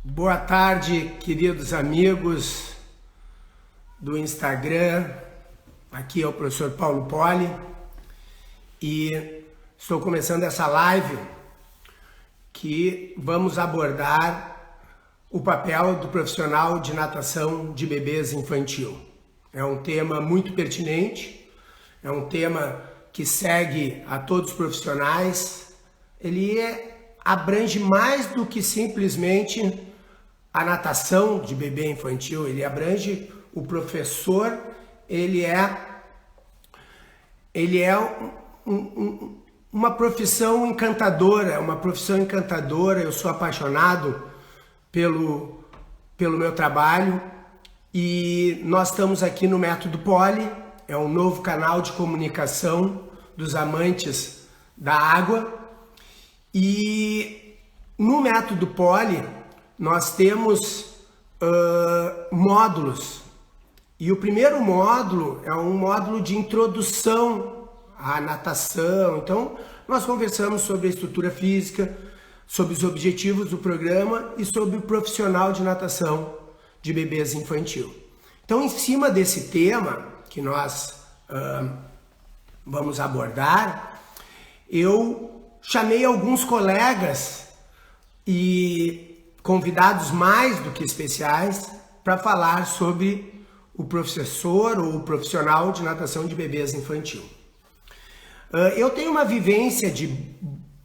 Boa tarde, queridos amigos do Instagram. Aqui é o professor Paulo Poli e estou começando essa live que vamos abordar o papel do profissional de natação de bebês infantil. É um tema muito pertinente, é um tema que segue a todos os profissionais. Ele abrange mais do que simplesmente a natação de bebê infantil, ele abrange o professor, ele é uma profissão encantadora, eu sou apaixonado pelo meu trabalho e nós estamos aqui no Método Poli, é um novo canal de comunicação dos amantes da água e no Método Poli nós temos módulos. E o primeiro módulo é um módulo de introdução à natação. Então, nós conversamos sobre a estrutura física, sobre os objetivos do programa e sobre o profissional de natação de bebês infantil. Então, em cima desse tema que nós vamos abordar, eu chamei alguns colegas e convidados mais do que especiais para falar sobre o professor ou o profissional de natação de bebês infantil. Eu tenho uma vivência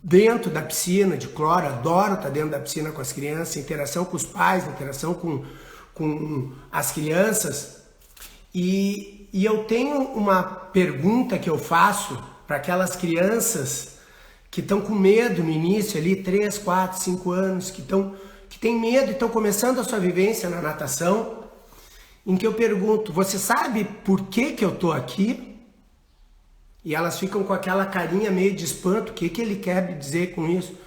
dentro da piscina, de cloro, adoro estar dentro da piscina com as crianças, interação com os pais, interação com as crianças. E eu tenho uma pergunta que eu faço para aquelas crianças que estão com medo no início ali, 3, 4, 5 anos, que têm medo e estão começando a sua vivência na natação, em que eu pergunto, você sabe por que eu tô aqui? E elas ficam com aquela carinha meio de espanto, o que ele quer dizer com isso?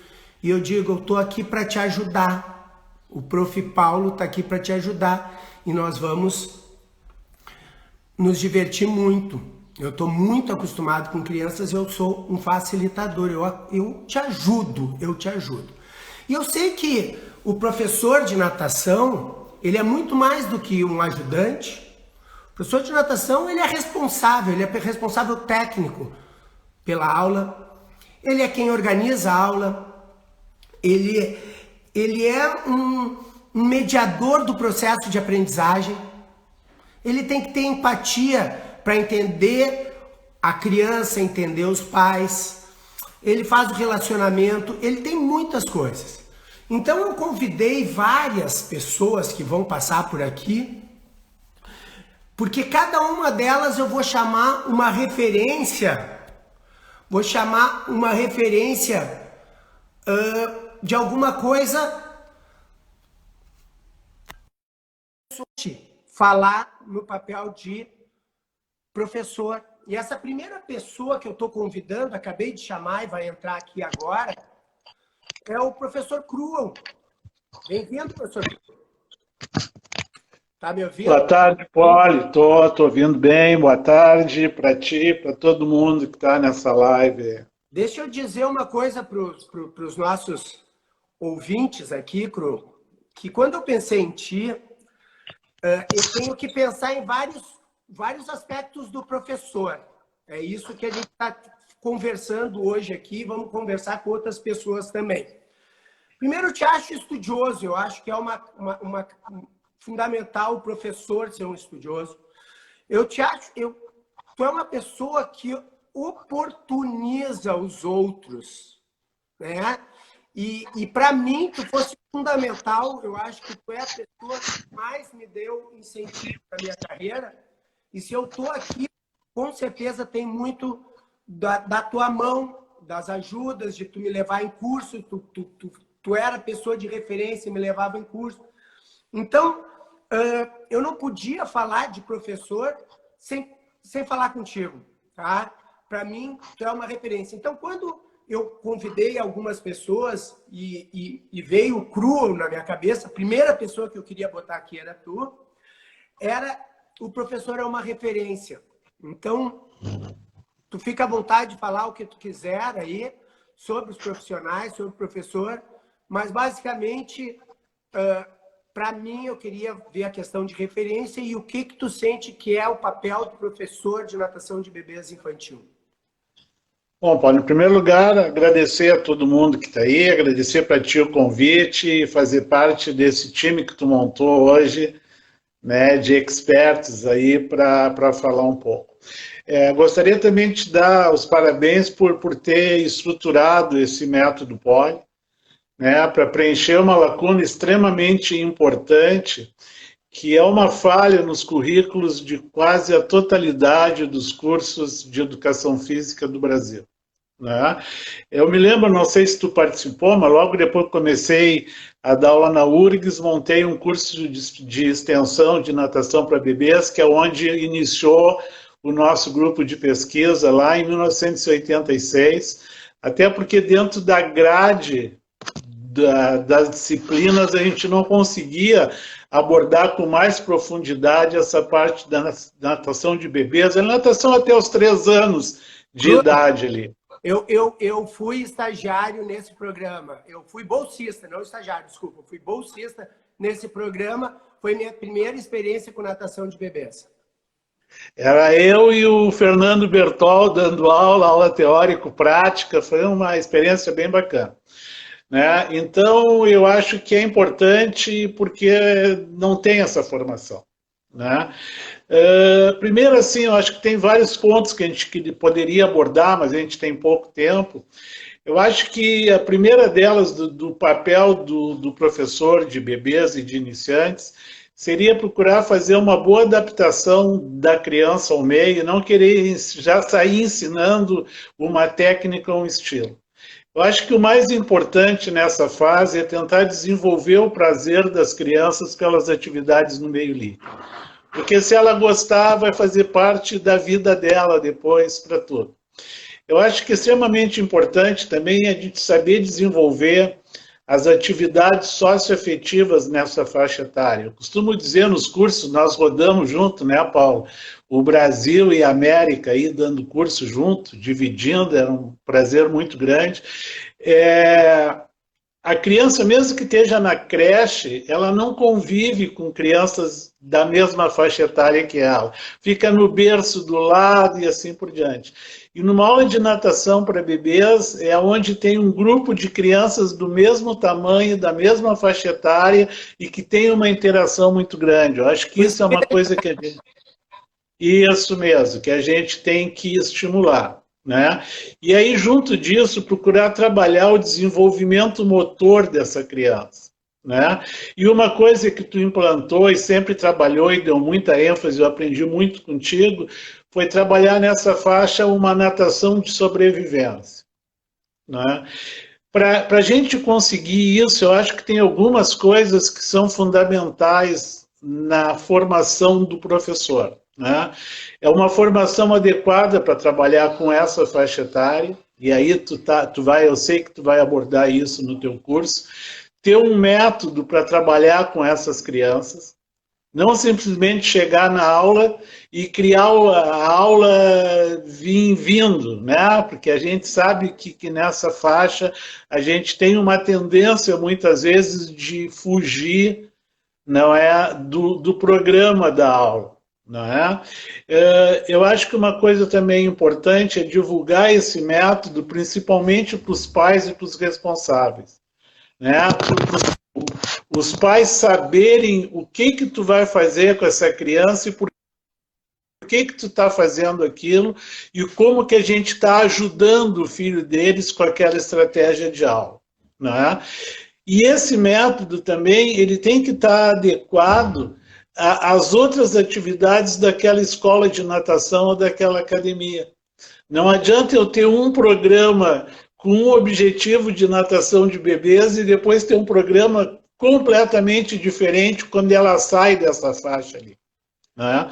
E eu digo, eu tô aqui para te ajudar. O Prof. Paulo tá aqui para te ajudar e nós vamos nos divertir muito. Eu tô muito acostumado com crianças, eu sou um facilitador, eu te ajudo. E eu sei que o professor de natação, ele é muito mais do que um ajudante. O professor de natação, ele é responsável técnico pela aula, ele é quem organiza a aula, ele é um mediador do processo de aprendizagem, ele tem que ter empatia para entender a criança, entender os pais, ele faz o relacionamento, ele tem muitas coisas. Então eu convidei várias pessoas que vão passar por aqui, porque cada uma delas eu vou chamar uma referência, de alguma coisa, falar no papel de professor. E essa primeira pessoa que eu estou convidando, acabei de chamar e vai entrar aqui agora, é o professor Cruel. Bem-vindo, professor Cruel. Tá me ouvindo? Boa tarde, Poli. Tô ouvindo bem. Boa tarde para ti, para todo mundo que está nessa live. Deixa eu dizer uma coisa para os nossos ouvintes aqui, Cruel, que quando eu pensei em ti, eu tenho que pensar em vários aspectos do professor. É isso que a gente está conversando hoje aqui, vamos conversar com outras pessoas também. Primeiro, eu te acho estudioso, eu acho que é uma fundamental o professor ser um estudioso. Tu é uma pessoa que oportuniza os outros, né? E para mim, tu fosse fundamental, eu acho que tu é a pessoa que mais me deu incentivo na minha carreira. E se eu estou aqui, com certeza tem muito da tua mão, das ajudas, de tu me levar em curso, tu era pessoa de referência e me levava em curso. Então, eu não podia falar de professor sem falar contigo, tá? Para mim, tu é uma referência. Então, quando eu convidei algumas pessoas e veio o Cruel na minha cabeça, a primeira pessoa que eu queria botar aqui era tu, o professor é uma referência. Então, tu fica à vontade de falar o que tu quiser aí sobre os profissionais, sobre o professor, mas basicamente para mim, eu queria ver a questão de referência e o que tu sente que é o papel do professor de natação de bebês infantil. Bom, Paulo, em primeiro lugar, agradecer a todo mundo que está aí, agradecer para ti o convite e fazer parte desse time que tu montou hoje, né, de experts aí para falar um pouco. Gostaria também de te dar os parabéns por ter estruturado esse método POLI, né, para preencher uma lacuna extremamente importante, que é uma falha nos currículos de quase a totalidade dos cursos de educação física do Brasil. Né? Eu me lembro, não sei se tu participou, mas logo depois que comecei a dar aula na URGS, montei um curso de extensão de natação para bebês, que é onde iniciou o nosso grupo de pesquisa lá em 1986, até porque dentro da grade das disciplinas a gente não conseguia abordar com mais profundidade essa parte da natação de bebês, a natação até os 3 anos de idade ali. Eu fui estagiário nesse programa, eu fui bolsista, não estagiário, desculpa, eu fui bolsista nesse programa, foi minha primeira experiência com natação de bebês. Era eu e o Fernando Bertol dando aula teórico-prática, foi uma experiência bem bacana. Né? Então, eu acho que é importante porque não tem essa formação. Né? Primeiro, assim, eu acho que tem vários pontos que a gente poderia abordar, mas a gente tem pouco tempo. Eu acho que a primeira delas, do papel do professor de bebês e de iniciantes, seria procurar fazer uma boa adaptação da criança ao meio, não querer já sair ensinando uma técnica ou um estilo. Eu acho que o mais importante nessa fase é tentar desenvolver o prazer das crianças pelas atividades no meio livre. Porque se ela gostar, vai fazer parte da vida dela depois para tudo. Eu acho que é extremamente importante também a gente saber desenvolver as atividades socioafetivas nessa faixa etária. Eu costumo dizer nos cursos, nós rodamos junto, né, Paulo? O Brasil e a América aí dando curso junto, dividindo, era um prazer muito grande. A criança, mesmo que esteja na creche, ela não convive com crianças da mesma faixa etária que ela. Fica no berço do lado e assim por diante. E numa aula de natação para bebês é onde tem um grupo de crianças do mesmo tamanho, da mesma faixa etária e que tem uma interação muito grande. Eu acho que isso é uma coisa que a gente... Isso mesmo, que a gente tem que estimular. Né? E aí, junto disso, procurar trabalhar o desenvolvimento motor dessa criança. Né? E uma coisa que tu implantou e sempre trabalhou e deu muita ênfase, eu aprendi muito contigo, foi trabalhar nessa faixa uma natação de sobrevivência. Né? Para a gente conseguir isso, eu acho que tem algumas coisas que são fundamentais na formação do professor. Né? É uma formação adequada para trabalhar com essa faixa etária, e aí eu sei que tu vai abordar isso no teu curso, ter um método para trabalhar com essas crianças, não simplesmente chegar na aula e criar a aula vindo, né? Porque a gente sabe que nessa faixa a gente tem uma tendência muitas vezes de fugir, não é, do programa da aula. Não é? Eu acho que uma coisa também importante é divulgar esse método, principalmente para os pais e para os responsáveis. Né? Os pais saberem o que tu vai fazer com essa criança e por que tu está fazendo aquilo e como que a gente está ajudando o filho deles com aquela estratégia de aula. Né? E esse método também ele tem que estar adequado as outras atividades daquela escola de natação ou daquela academia. Não adianta eu ter um programa com um objetivo de natação de bebês e depois ter um programa completamente diferente quando ela sai dessa faixa ali. Né?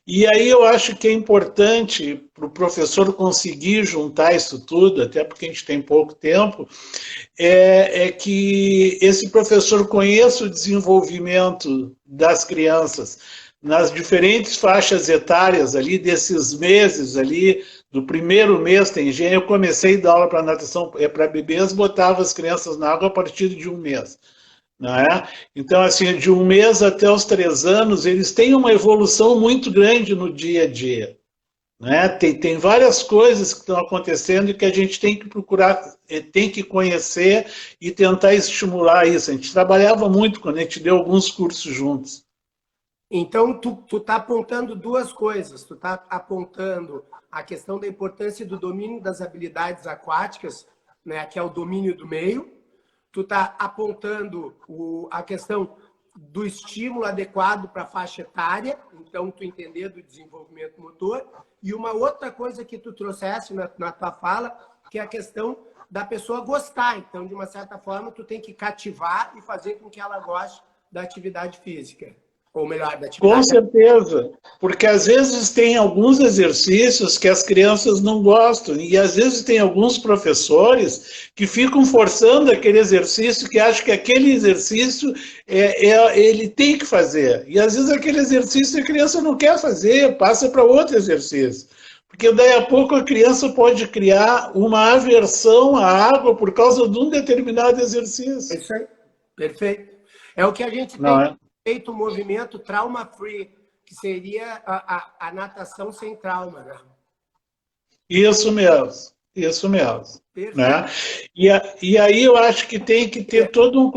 E aí eu acho que é importante para o professor conseguir juntar isso tudo, até porque a gente tem pouco tempo, é que esse professor conheça o desenvolvimento das crianças nas diferentes faixas etárias ali, desses meses ali, do primeiro mês, eu comecei a dar aula para natação para bebês, botava as crianças na água a partir de 1 mês. não é? Então, assim, de 1 mês até os 3 anos, eles têm uma evolução muito grande no dia a dia. Né? Tem várias coisas que estão acontecendo e que a gente tem que procurar, tem que conhecer e tentar estimular isso. A gente trabalhava muito quando a gente deu alguns cursos juntos. Então, tu tá apontando duas coisas. Tu tá apontando a questão da importância do domínio das habilidades aquáticas, né, que é o domínio do meio. Tu tá apontando a questão do estímulo adequado para a faixa etária, então tu entender do desenvolvimento motor. E uma outra coisa que tu trouxesse na tua fala, que é a questão da pessoa gostar. Então, de uma certa forma, tu tem que cativar e fazer com que ela goste da atividade física. Ou melhor, da atividade... Com certeza, porque às vezes tem alguns exercícios que as crianças não gostam, e às vezes tem alguns professores que ficam forçando aquele exercício, que acham que aquele exercício ele tem que fazer. E às vezes aquele exercício a criança não quer fazer, passa para outro exercício. Porque daí a pouco a criança pode criar uma aversão à água por causa de um determinado exercício. É isso aí, perfeito. É o que a gente Não tem é? feito o movimento trauma-free, que seria a natação sem trauma, né? Isso mesmo, isso mesmo. Perfeito. Né? E aí eu acho que tem que ter todo um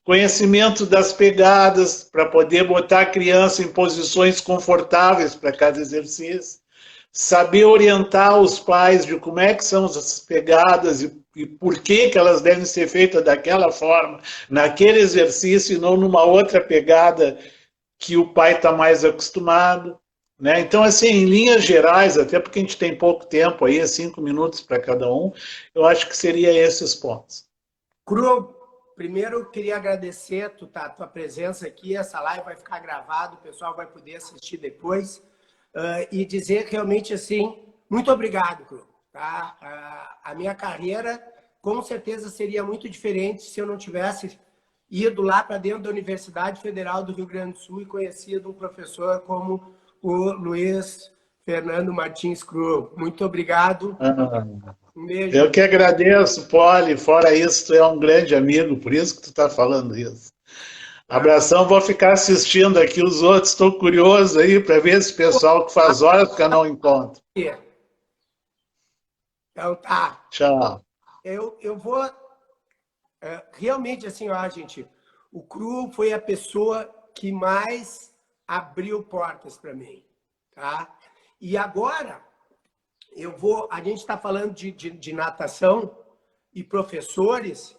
conhecimento das pegadas para poder botar a criança em posições confortáveis para cada exercício, saber orientar os pais de como é que são as pegadas e por que elas devem ser feitas daquela forma, naquele exercício e não numa outra pegada que o pai está mais acostumado. Né? Então, assim, em linhas gerais, até porque a gente tem pouco tempo aí, 5 minutos para cada um, eu acho que seria esses pontos. Cru, primeiro eu queria agradecer a tua presença aqui, essa live vai ficar gravada, o pessoal vai poder assistir depois, e dizer realmente assim, muito obrigado, Cru. Tá? A minha carreira com certeza seria muito diferente se eu não tivesse ido lá para dentro da Universidade Federal do Rio Grande do Sul e conhecido um professor como o Luiz Fernando Martins Cru. Muito obrigado. Um beijo. Eu que agradeço, Poli. Fora isso, tu é um grande amigo, por isso que tu está falando isso. Abração, vou ficar assistindo aqui os outros. Estou curioso aí para ver esse pessoal que faz horas que eu não encontro. Então tá. Tchau. Eu vou... realmente, assim, ó, gente, o Cru foi a pessoa que mais abriu portas para mim, tá? E agora, a gente está falando de natação e professores,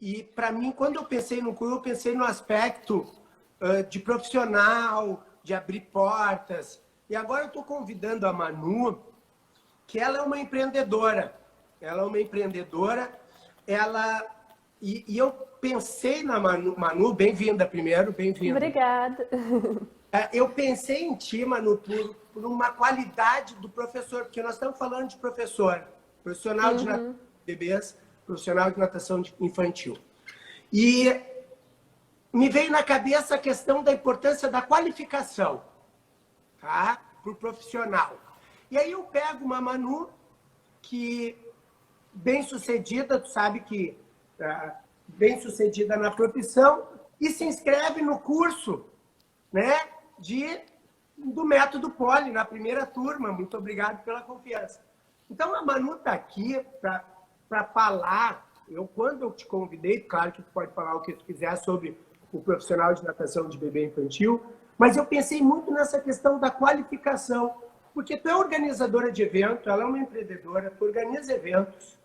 e para mim, quando eu pensei no Cru, eu pensei no aspecto de profissional, de abrir portas. E agora eu estou convidando a Manu, que ela é uma empreendedora. Ela é uma empreendedora, e eu pensei na Manu, bem-vinda primeiro, bem-vinda. Obrigada. Eu pensei em ti, Manu, por uma qualidade do professor, porque nós estamos falando de profissional de natação de bebês, profissional de natação infantil. E me veio na cabeça a questão da importância da qualificação, tá? Para o profissional. E aí eu pego uma Manu que bem-sucedida, tu sabe que bem-sucedida na profissão, e se inscreve no curso, né, do método Poli, na primeira turma. Muito obrigado pela confiança. Então, a Manu está aqui para falar. Quando eu te convidei, claro que tu pode falar o que tu quiser sobre o profissional de natação de bebê infantil, mas eu pensei muito nessa questão da qualificação, porque tu é organizadora de evento, ela é uma empreendedora, tu organiza eventos,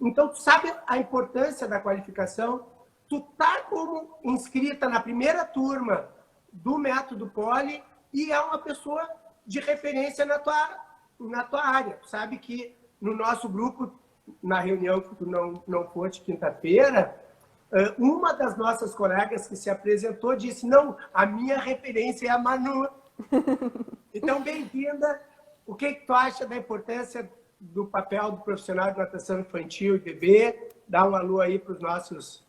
então tu sabe a importância da qualificação, tu tá como inscrita na primeira turma do método Poli e é uma pessoa de referência na tua área. Tu sabe que no nosso grupo, na reunião que tu não foi de quinta-feira, uma das nossas colegas que se apresentou disse, não, a minha referência é a Manu. Então, bem-vinda. O que tu acha da importância do papel do profissional de natação infantil e bebê? Dá um alô aí para os nossos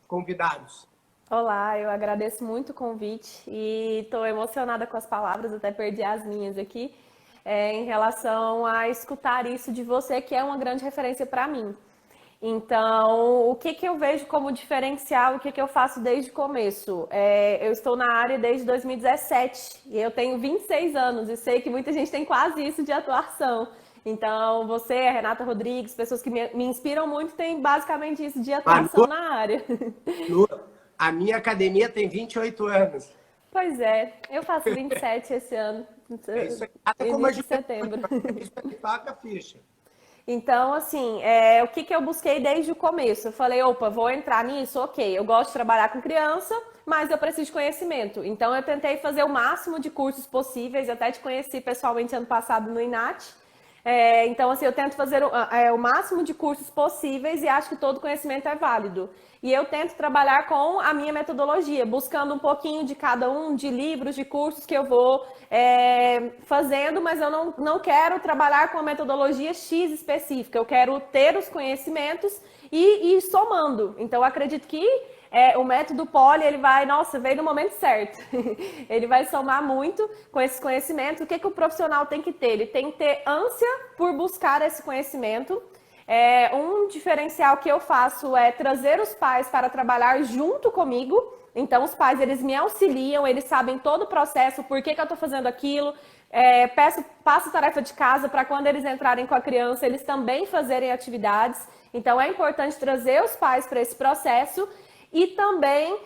convidados. Olá, eu agradeço muito o convite e estou emocionada com as palavras, até perdi as minhas aqui, em relação a escutar isso de você, que é uma grande referência para mim. Então, o que que eu vejo como diferencial, o que que eu faço desde o começo? Eu estou na área desde 2017 e eu tenho 26 anos e sei que muita gente tem quase isso de atuação. Então, você, a Renata Rodrigues, pessoas que me inspiram muito, têm basicamente isso de atuação Manu, na área. Manu, a minha academia tem 28 anos. Pois é, eu faço 27 esse ano, É isso aí. Até como a início de juventude, setembro. isso aí toca a ficha. Então, assim, o que que eu busquei desde o começo? Eu falei, opa, vou entrar nisso? Ok, eu gosto de trabalhar com criança, mas eu preciso de conhecimento. Então, eu tentei fazer o máximo de cursos possíveis, até te conheci pessoalmente ano passado no INAT. Então, assim, eu tento fazer o máximo de cursos possíveis e acho que todo conhecimento é válido. E eu tento trabalhar com a minha metodologia, buscando um pouquinho de cada um, de livros, de cursos que eu vou fazendo, mas eu não quero trabalhar com a metodologia X específica. Eu quero ter os conhecimentos e ir somando. Então, eu acredito que o método Poli, ele vai, nossa, veio no momento certo. Ele vai somar muito com esses conhecimentos. O que que o profissional tem que ter? Ele tem que ter ânsia por buscar esse conhecimento. Um diferencial que eu faço é trazer os pais para trabalhar junto comigo. Então, os pais, eles me auxiliam, eles sabem todo o processo, por que que eu estou fazendo aquilo. Passo tarefa de casa para quando eles entrarem com a criança, eles também fazerem atividades. Então, é importante trazer os pais para esse processo. E também,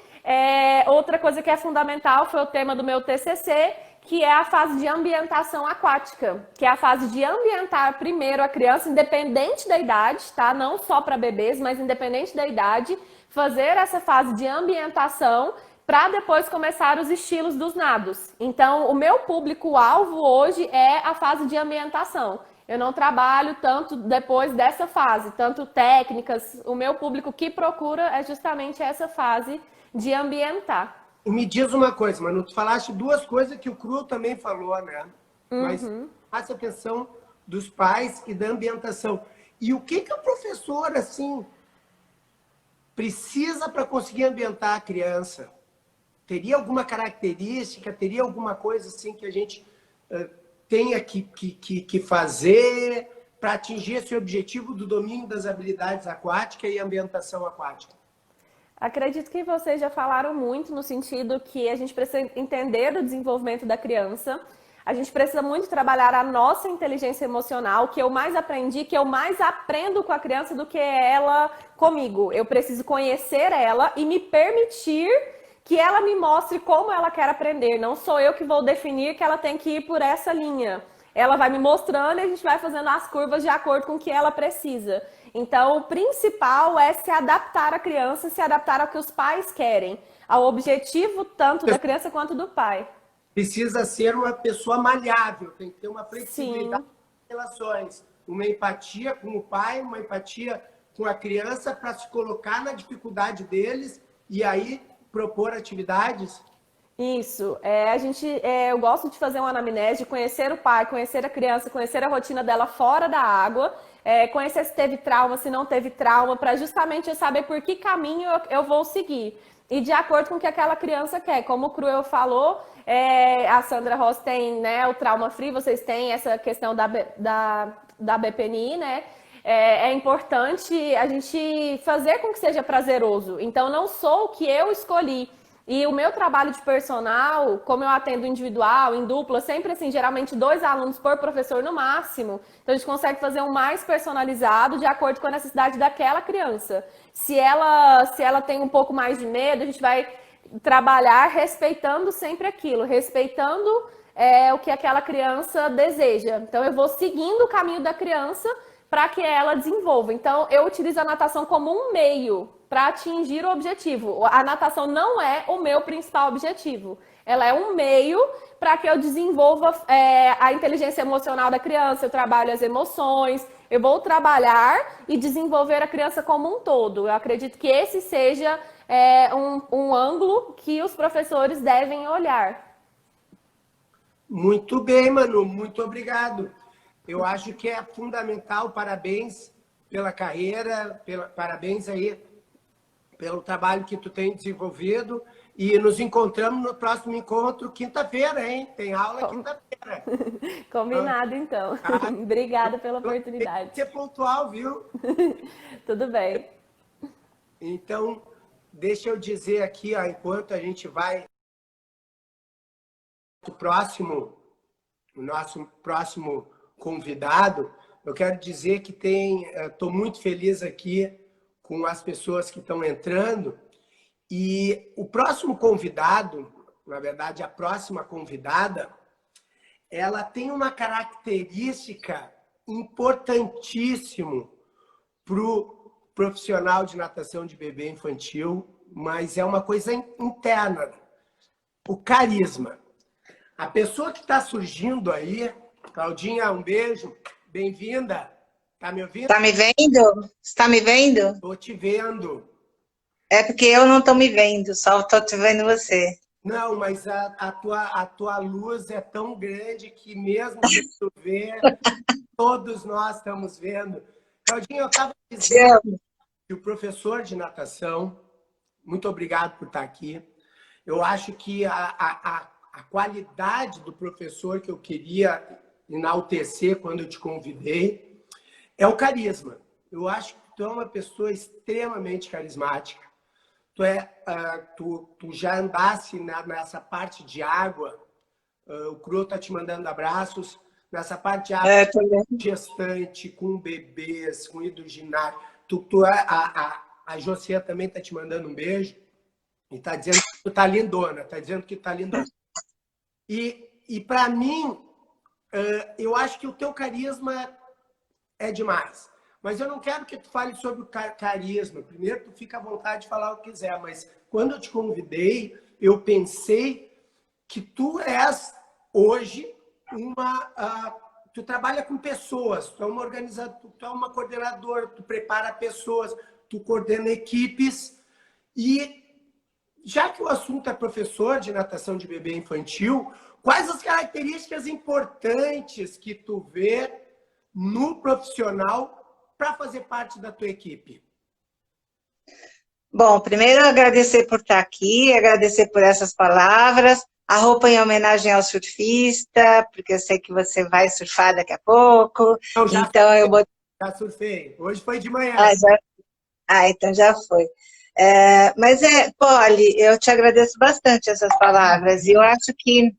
outra coisa que é fundamental, foi o tema do meu TCC, que é a fase de ambientação aquática, que é a fase de ambientar primeiro a criança, independente da idade, tá? Não só para bebês, mas independente da idade, fazer essa fase de ambientação para depois começar os estilos dos nados. Então, o meu público-alvo hoje é a fase de ambientação. Eu não trabalho tanto depois dessa fase, tanto técnicas. O meu público que procura é justamente essa fase de ambientar. E me diz uma coisa, Manu, tu falaste duas coisas que o Cru também falou, né? Mas faça atenção dos pais e da ambientação. E o que o professor, assim, precisa para conseguir ambientar a criança? Teria alguma característica, teria alguma coisa assim que a gente tenha que fazer para atingir esse objetivo do domínio das habilidades aquáticas e ambientação aquática? Acredito que vocês já falaram muito no sentido que a gente precisa entender o desenvolvimento da criança. A gente precisa muito trabalhar a nossa inteligência emocional, que eu mais aprendi, que eu mais aprendo com a criança do que ela comigo. Eu preciso conhecer ela e me permitir que ela me mostre como ela quer aprender. Não sou eu que vou definir que ela tem que ir por essa linha. Ela vai me mostrando e a gente vai fazendo as curvas de acordo com o que ela precisa. Então, o principal é se adaptar à criança, se adaptar ao que os pais querem, ao objetivo tanto da criança quanto do pai. Precisa ser uma pessoa maleável, tem que ter uma flexibilidade Sim. em relações, uma empatia com o pai, uma empatia com a criança para se colocar na dificuldade deles e aí propor atividades. Isso. Eu gosto de fazer uma anamnese, de conhecer o pai, conhecer a criança, conhecer a rotina dela fora da água, conhecer se teve trauma, se não teve trauma, para justamente eu saber por que caminho eu vou seguir. E de acordo com o que aquela criança quer. Como o Cruel falou, a Sandra Ross tem, né, o trauma free, vocês têm essa questão da BPNI, né? É importante a gente fazer com que seja prazeroso. Então, não sou o que eu escolhi. E o meu trabalho de personal, como eu atendo individual, em dupla, sempre assim, geralmente 2 alunos por professor no máximo, então a gente consegue fazer um mais personalizado de acordo com a necessidade daquela criança. Se ela tem um pouco mais de medo, a gente vai trabalhar respeitando sempre aquilo, respeitando o que aquela criança deseja. Então eu vou seguindo o caminho da criança para que ela desenvolva. Então eu utilizo a natação como um meio para atingir o objetivo. A natação não é o meu principal objetivo. Ela é um meio para que eu desenvolva a inteligência emocional da criança, eu trabalho as emoções, eu vou trabalhar e desenvolver a criança como um todo. Eu acredito que esse seja um ângulo que os professores devem olhar. Muito bem, Manu, muito obrigado. Eu acho que é fundamental, parabéns pela carreira, parabéns aí pelo trabalho que tu tem desenvolvido e nos encontramos no próximo encontro quinta-feira, hein? Tem aula quinta-feira. Combinado, então. Obrigada pela oportunidade. Tem que ser pontual, viu? Tudo bem. Então, deixa eu dizer aqui, ó, enquanto a gente vai o nosso próximo convidado, eu quero dizer que estou muito feliz aqui com as pessoas que estão entrando. E o próximo convidado, na verdade, a próxima convidada, ela tem uma característica importantíssima para o profissional de natação de bebê infantil, mas é uma coisa interna, o carisma. A pessoa que está surgindo aí, Claudinha, um beijo, bem-vinda. Tá me ouvindo? Tá me vendo? Está me vendo? Estou te vendo. É porque eu não estou me vendo, só estou te vendo você. Não, mas a tua luz é tão grande que mesmo que tu vê, todos nós estamos vendo. Claudinha, eu estava dizendo que o professor de natação, muito obrigado por estar aqui, eu acho que a qualidade do professor que eu queria enaltecer quando eu te convidei é o carisma. Eu acho que tu é uma pessoa extremamente carismática. Tu já andasse nessa parte de água, o Cru está te mandando abraços, nessa parte de água gestante, com bebês, com hidroginário. A Jocia também está te mandando um beijo e está dizendo que tu tá lindona, está dizendo que tá lindona. E para mim, eu acho que o teu carisma é demais. Mas eu não quero que tu fale sobre o carisma. Primeiro, tu fica à vontade de falar o que quiser. Mas quando eu te convidei, eu pensei que tu és, hoje, tu trabalha com pessoas. Tu é uma organizadora, tu é uma coordenadora, tu prepara pessoas, tu coordena equipes. E, já que o assunto é professor de natação de bebê infantil, quais as características importantes que tu vê no profissional para fazer parte da tua equipe? Bom, primeiro agradecer por estar aqui, agradecer por essas palavras, a roupa em homenagem ao surfista, porque eu sei que você vai surfar daqui a pouco. Não, já surfei. Hoje foi de manhã. Então já foi. Mas, Polly, eu te agradeço bastante essas palavras, e eu acho que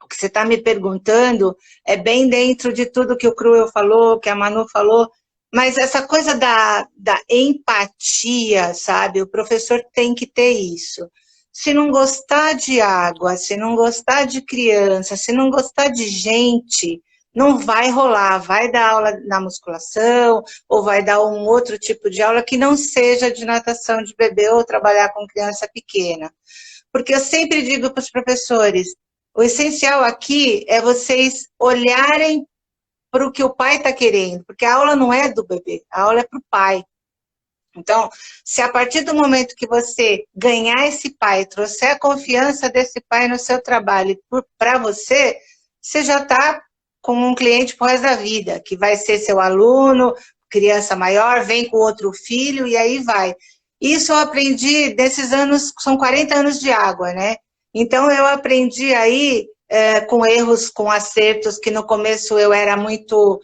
o que você está me perguntando é bem dentro de tudo que o Cruel falou, que a Manu falou, mas essa coisa da empatia, sabe? O professor tem que ter isso. Se não gostar de água, se não gostar de criança, se não gostar de gente, não vai rolar. Vai dar aula na musculação, ou vai dar um outro tipo de aula que não seja de natação de bebê ou trabalhar com criança pequena. Porque eu sempre digo para os professores, o essencial aqui é vocês olharem para o que o pai está querendo, porque a aula não é do bebê, a aula é para o pai. Então, se a partir do momento que você ganhar esse pai, trouxer a confiança desse pai no seu trabalho para você, você já está com um cliente pro resto da vida, que vai ser seu aluno, criança maior, vem com outro filho e aí vai. Isso eu aprendi desses anos, são 40 anos de água, né? Então, eu aprendi aí com erros, com acertos, que no começo eu era muito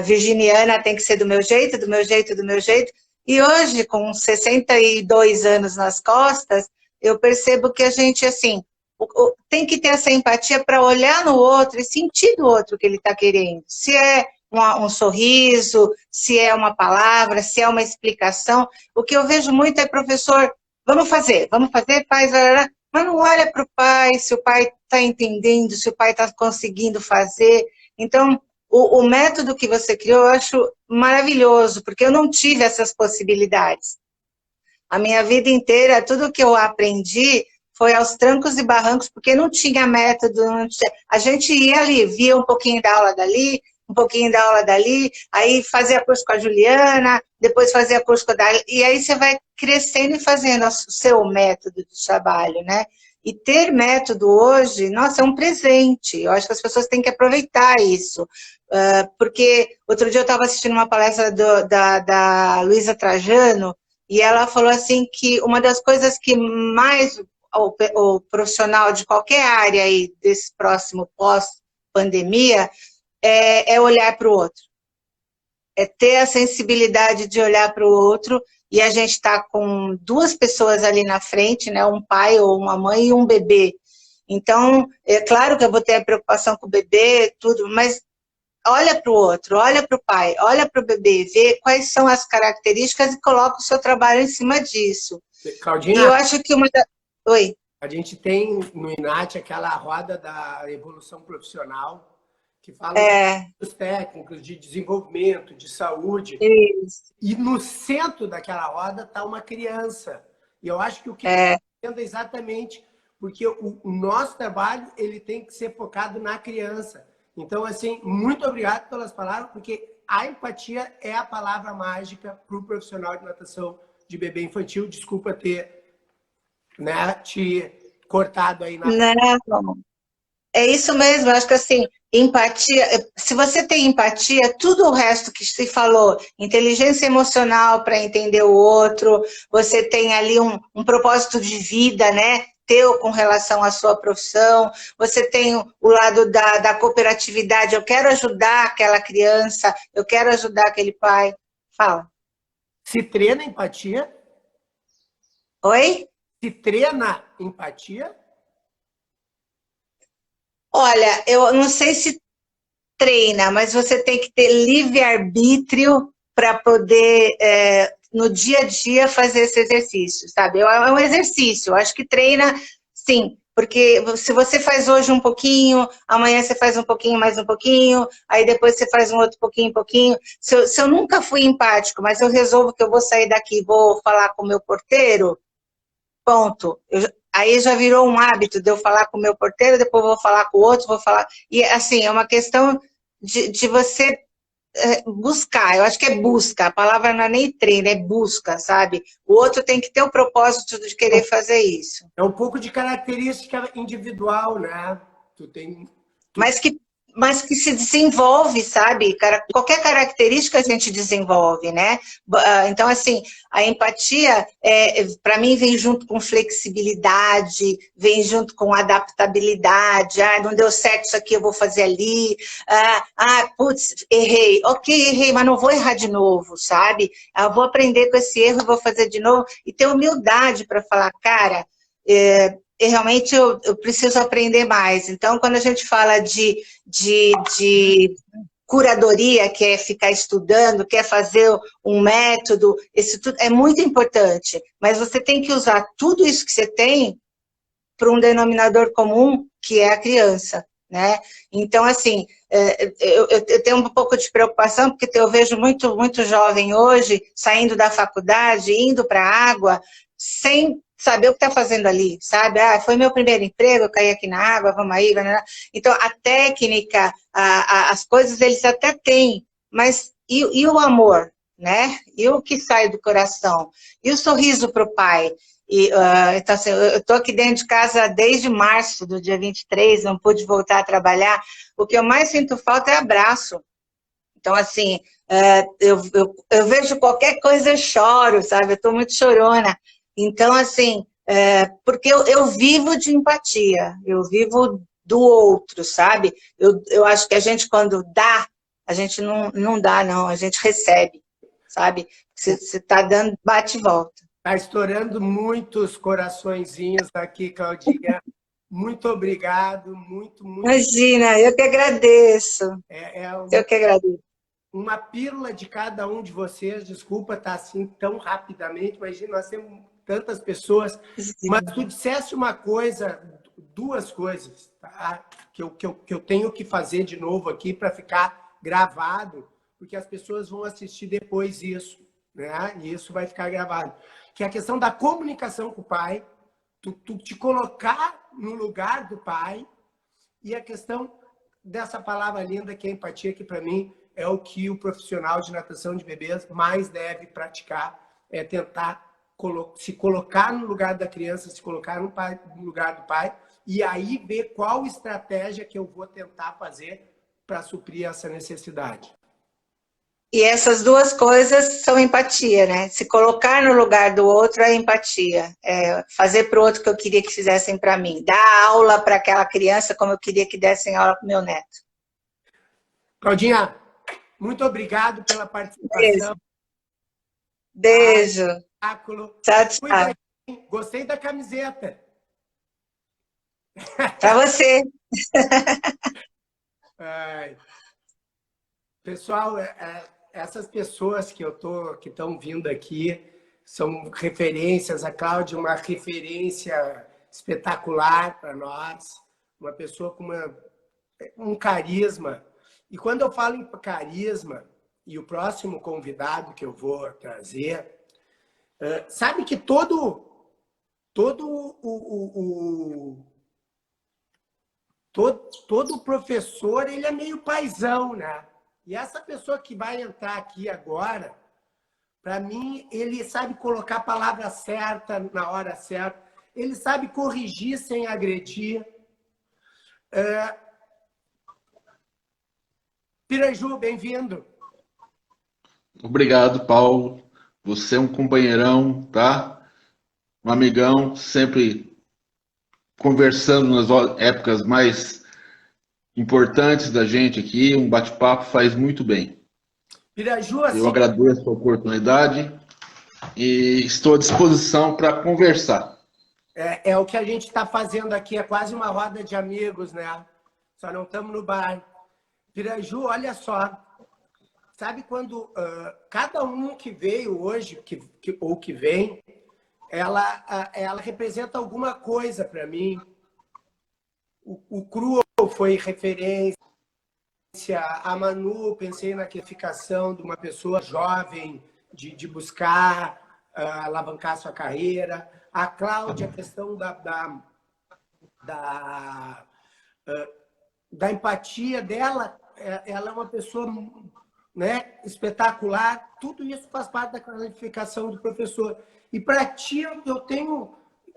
virginiana, tem que ser do meu jeito, do meu jeito, do meu jeito. E hoje, com 62 anos nas costas, eu percebo que a gente, assim, tem que ter essa empatia para olhar no outro e sentir do outro o que ele está querendo. Se é um sorriso, se é uma palavra, se é uma explicação. O que eu vejo muito é, professor, vamos fazer, faz, mas não olha para o pai, se o pai está entendendo, se o pai está conseguindo fazer. Então, o método que você criou, eu acho maravilhoso, porque eu não tive essas possibilidades. A minha vida inteira, tudo que eu aprendi foi aos trancos e barrancos, porque não tinha método, a gente ia ali, via um pouquinho da aula dali, um pouquinho da aula dali, aí fazia curso com a Juliana, depois fazia curso com a Dali, e aí você vai crescendo e fazendo o seu método de trabalho, né? E ter método hoje, nossa, é um presente. Eu acho que as pessoas têm que aproveitar isso. Porque outro dia eu estava assistindo uma palestra da Luísa Trajano, e ela falou assim que uma das coisas que mais o profissional de qualquer área aí desse próximo pós-pandemia é olhar para o outro. É ter a sensibilidade de olhar para o outro, e a gente está com 2 pessoas ali na frente, né? Um pai ou uma mãe e um bebê. Então, é claro que eu vou ter a preocupação com o bebê, tudo, mas olha para o outro, olha para o pai, olha para o bebê, vê quais são as características e coloca o seu trabalho em cima disso. Claudinha, E eu acho que Oi. a gente tem no INAT aquela roda da evolução profissional, que fala dos técnicos de desenvolvimento, de saúde. Isso. E no centro daquela roda está uma criança. E eu acho que o que está acontecendo é exatamente porque o nosso trabalho ele tem que ser focado na criança. Então, assim, muito obrigado pelas palavras, porque a empatia é a palavra mágica para o profissional de natação de bebê infantil. Desculpa ter, né, te cortado aí na... Não, é isso mesmo. Eu acho que assim, empatia, se você tem empatia, tudo o resto que se falou, inteligência emocional para entender o outro, você tem ali um propósito de vida, né? Teu com relação à sua profissão, você tem o lado da cooperatividade, eu quero ajudar aquela criança, eu quero ajudar aquele pai. Fala. Se treina empatia? Oi? Se treina empatia? Olha, eu não sei se treina, mas você tem que ter livre-arbítrio para poder, no dia a dia, fazer esse exercício, sabe? É um exercício, eu acho que treina, sim, porque se você faz hoje um pouquinho, amanhã você faz um pouquinho, mais um pouquinho, aí depois você faz um outro pouquinho. Se eu nunca fui empático, mas eu resolvo que eu vou sair daqui e vou falar com o meu porteiro, ponto. Aí já virou um hábito de eu falar com o meu porteiro, depois vou falar com o outro, vou falar... E, assim, é uma questão de você buscar. Eu acho que é busca. A palavra não é nem treino, é busca, sabe? O outro tem que ter o propósito de querer fazer isso. É um pouco de característica individual, né? Mas que se desenvolve, sabe? Qualquer característica a gente desenvolve, né? Então, assim, a empatia, para mim, vem junto com flexibilidade, vem junto com adaptabilidade. Ah, não deu certo isso aqui, eu vou fazer ali. Putz, errei. Ok, errei, mas não vou errar de novo, sabe? Eu vou aprender com esse erro e vou fazer de novo. E ter humildade para falar, cara... realmente eu preciso aprender mais. Então, quando a gente fala de curadoria, que é ficar estudando, quer fazer um método, isso tudo é muito importante, mas você tem que usar tudo isso que você tem para um denominador comum, que é a criança, né? Então, assim, eu tenho um pouco de preocupação, porque eu vejo muito jovem hoje, saindo da faculdade, indo para a água, sem saber o que está fazendo ali, sabe? Foi meu primeiro emprego, eu caí aqui na água, vamos aí. Então, a técnica, as coisas eles até têm, mas e o amor, né? E o que sai do coração? E o sorriso para o pai? Então, assim, eu estou aqui dentro de casa desde março, do dia 23, não pude voltar a trabalhar. O que eu mais sinto falta é abraço. Então, assim, eu vejo qualquer coisa, eu choro, sabe? Eu estou muito chorona. Então, assim, porque eu vivo de empatia, eu vivo do outro, sabe? Eu acho que a gente, quando dá, a gente não dá, não, a gente recebe, sabe? Você está dando, bate e volta. Está estourando muitos coraçõezinhos aqui, Claudinha. Muito obrigado, muito. Imagina, eu que agradeço. Eu que agradeço. Uma pílula de cada um de vocês, desculpa estar assim tão rapidamente, mas nós temos tantas pessoas. Sim. Mas tu disseste uma coisa, 2 coisas, tá? que eu tenho que fazer de novo aqui para ficar gravado, porque as pessoas vão assistir depois isso, né? E isso vai ficar gravado. Que é a questão da comunicação com o pai, tu te colocar no lugar do pai, e a questão dessa palavra linda que é empatia, que para mim é o que o profissional de natação de bebês mais deve praticar, é tentar se colocar no lugar da criança, se colocar no lugar do pai, e aí ver qual estratégia que eu vou tentar fazer para suprir essa necessidade. E essas duas coisas são empatia, né? Se colocar no lugar do outro é empatia. É fazer para o outro o que eu queria que fizessem para mim. Dar aula para aquela criança como eu queria que dessem aula para o meu neto. Claudinha, muito obrigado pela participação. Beijo. Beijo. Espetáculo. Tchau, tchau. Gostei da camiseta. Para você. Pessoal, essas pessoas que estão vindo aqui são referências. A Cláudia é uma referência espetacular para nós, uma pessoa com um carisma. E quando eu falo em carisma, e o próximo convidado que eu vou trazer, sabe que todo professor, ele é meio paizão, né? E essa pessoa que vai entrar aqui agora, para mim, ele sabe colocar a palavra certa na hora certa, ele sabe corrigir sem agredir. Piraju, bem-vindo. Obrigado, Paulo. Você é um companheirão, tá? Um amigão, sempre conversando nas épocas mais importantes da gente aqui. Um bate-papo faz muito bem. Piraju, assim... Eu agradeço a oportunidade e estou à disposição para conversar. É o que a gente está fazendo aqui, é quase uma roda de amigos, né? Só não estamos no bar. Piraju, olha só. Sabe quando cada um que veio hoje, ou que vem, ela representa alguma coisa para mim. O Cru foi referência, a Manu, pensei na qualificação de uma pessoa jovem, de buscar alavancar sua carreira. A Cláudia, a questão da empatia dela, ela é uma pessoa, né, espetacular. Tudo isso faz parte da qualificação do professor. E para ti, eu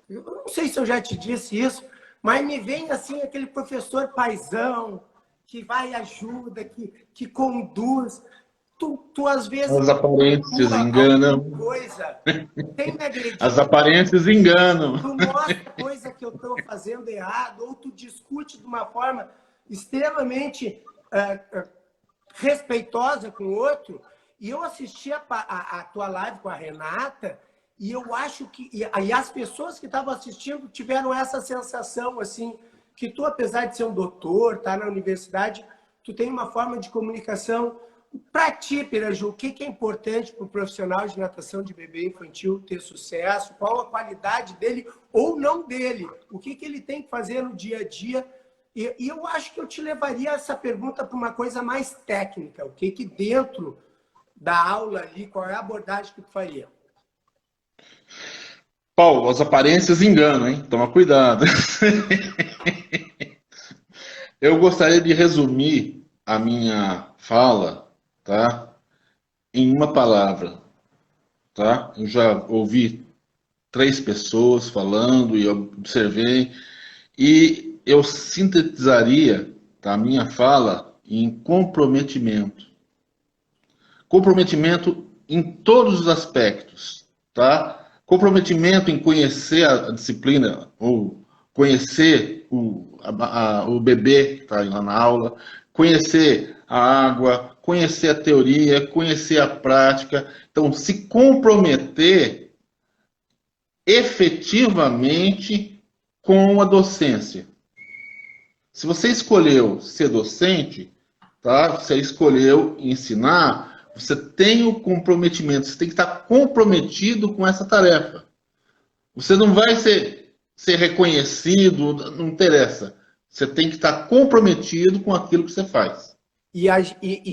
não sei se eu já te disse isso, mas me vem assim aquele professor paizão, que vai e ajuda, que conduz. Tu às vezes... As aparências enganam. Coisa, tem me agredido. As aparências enganam. Tu mostra coisa que eu estou fazendo errado, ou tu discute de uma forma extremamente respeitosa com o outro. E eu assisti a tua live com a Renata, e eu acho que... E as pessoas que estavam assistindo tiveram essa sensação, assim, que tu, apesar de ser um doutor, tá na universidade, tu tem uma forma de comunicação. Para ti, Piraju, o que é importante para o profissional de natação de bebê infantil ter sucesso? Qual a qualidade dele ou não dele? O que ele tem que fazer no dia a dia? E eu acho que eu te levaria essa pergunta para uma coisa mais técnica. O que dentro da aula ali, qual é a abordagem que tu faria? Paulo, as aparências enganam, hein? Toma cuidado. Eu gostaria de resumir a minha fala, tá? Em uma palavra, tá? Eu já ouvi 3 pessoas falando e eu observei, e eu sintetizaria, tá, a minha fala em comprometimento. Comprometimento em todos os aspectos, tá? Comprometimento em conhecer a disciplina, ou conhecer o bebê que está lá na aula, conhecer a água, conhecer a teoria, conhecer a prática. Então, se comprometer efetivamente com a docência. Se você escolheu ser docente, tá? Você escolheu ensinar, você tem o comprometimento, você tem que estar comprometido com essa tarefa. Você não vai ser reconhecido, não interessa. Você tem que estar comprometido com aquilo que você faz. E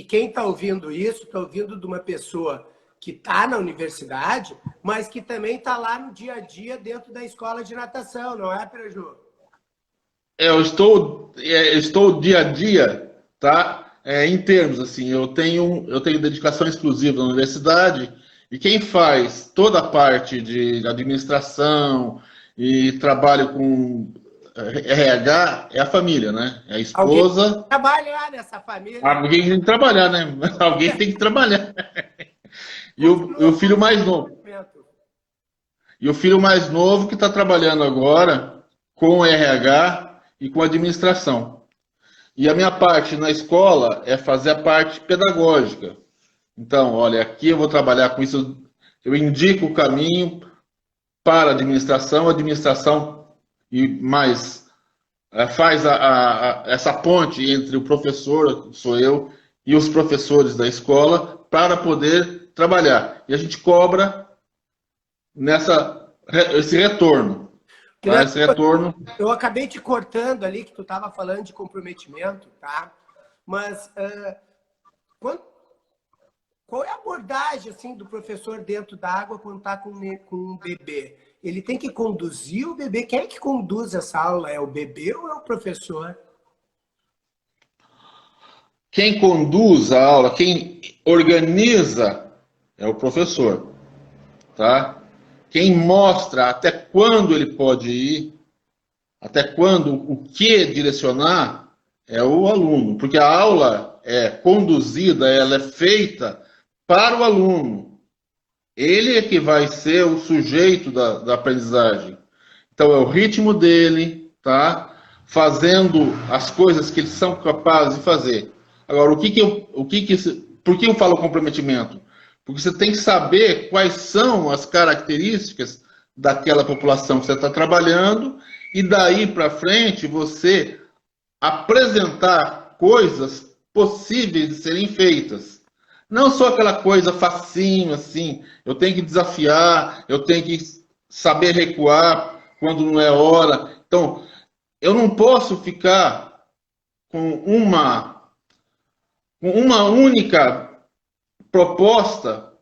quem está ouvindo isso, está ouvindo de uma pessoa que está na universidade, mas que também está lá no dia a dia dentro da escola de natação, não é, Piraju? Eu estou dia a dia, tá? Em termos, assim, eu tenho dedicação exclusiva na universidade, e quem faz toda a parte de administração e trabalho com RH é a família, né? É a esposa. Alguém tem que trabalhar nessa família. Alguém tem que trabalhar, né? Alguém tem que trabalhar. E o filho mais novo. E o filho mais novo que está trabalhando agora com o RH e com a administração. E a minha parte na escola é fazer a parte pedagógica. Então, olha, aqui eu vou trabalhar com isso, eu indico o caminho para a administração e mais faz essa ponte entre o professor, sou eu, e os professores da escola para poder trabalhar. E a gente cobra esse retorno. Tá? Esse retorno. Eu acabei te cortando ali, que tu estava falando de comprometimento, tá? Mas qual é a abordagem assim, do professor dentro da água quando está com um bebê? Ele tem que conduzir o bebê? Quem é que conduz essa aula? É o bebê ou é o professor? Quem conduz a aula, quem organiza é o professor, tá? Quem mostra até quando ele pode ir, até quando, o que direcionar, é o aluno. Porque a aula é conduzida, ela é feita para o aluno. Ele é que vai ser o sujeito da aprendizagem. Então, é o ritmo dele, tá? Fazendo as coisas que eles são capazes de fazer. Agora, por que eu falo comprometimento? Porque você tem que saber quais são as características daquela população que você está trabalhando e daí para frente você apresentar coisas possíveis de serem feitas. Não só aquela coisa facinho, assim, eu tenho que desafiar, eu tenho que saber recuar quando não é hora. Então, eu não posso ficar com uma única proposta,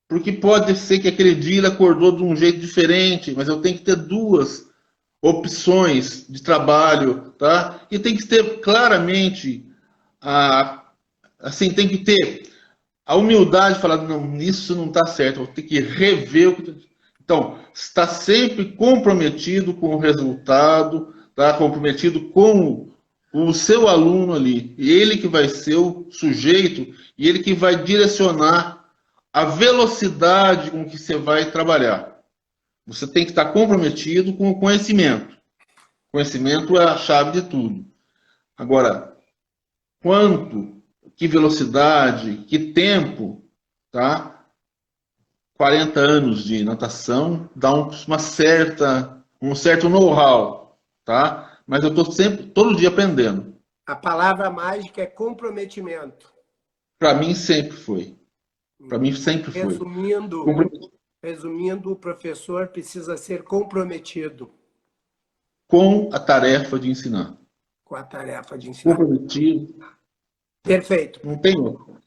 porque pode ser que aquele dia ele acordou de um jeito diferente, mas eu tenho que ter duas opções de trabalho, tá? E tem que ter claramente, assim, tem que ter a humildade de falar, não, isso não está certo, vou ter que rever o que... Então, está sempre comprometido com o resultado, tá? Comprometido com o seu aluno ali. Ele que vai ser o sujeito e ele que vai direcionar a velocidade com que você vai trabalhar. Você tem que estar comprometido com o conhecimento. Conhecimento é a chave de tudo. Agora, quanto, que velocidade, que tempo, tá? 40 anos de natação dá um certo know-how, tá? Mas eu estou sempre, todo dia aprendendo. A palavra mágica é comprometimento. Para mim sempre foi. Para mim sempre foi. Resumindo, o professor precisa ser comprometido com a tarefa de ensinar. Com a tarefa de ensinar. Comprometido. Perfeito. Não tem outro.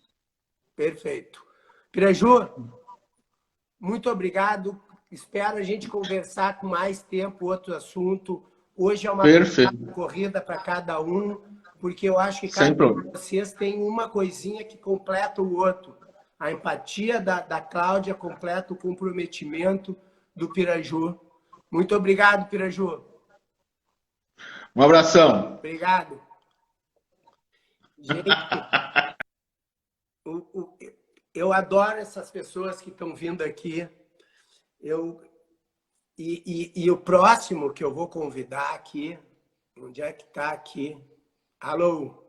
Perfeito. Piraju, muito obrigado. Espero a gente conversar com mais tempo, outro assunto. Hoje é uma corrida para cada um, porque eu acho que cada um de vocês tem uma coisinha que completa o outro. A empatia da Cláudia completa o comprometimento do Piraju. Muito obrigado, Piraju. Um abração. Obrigado. Gente, eu adoro essas pessoas que estão vindo aqui. E o próximo que eu vou convidar aqui, onde é que está aqui? Alô?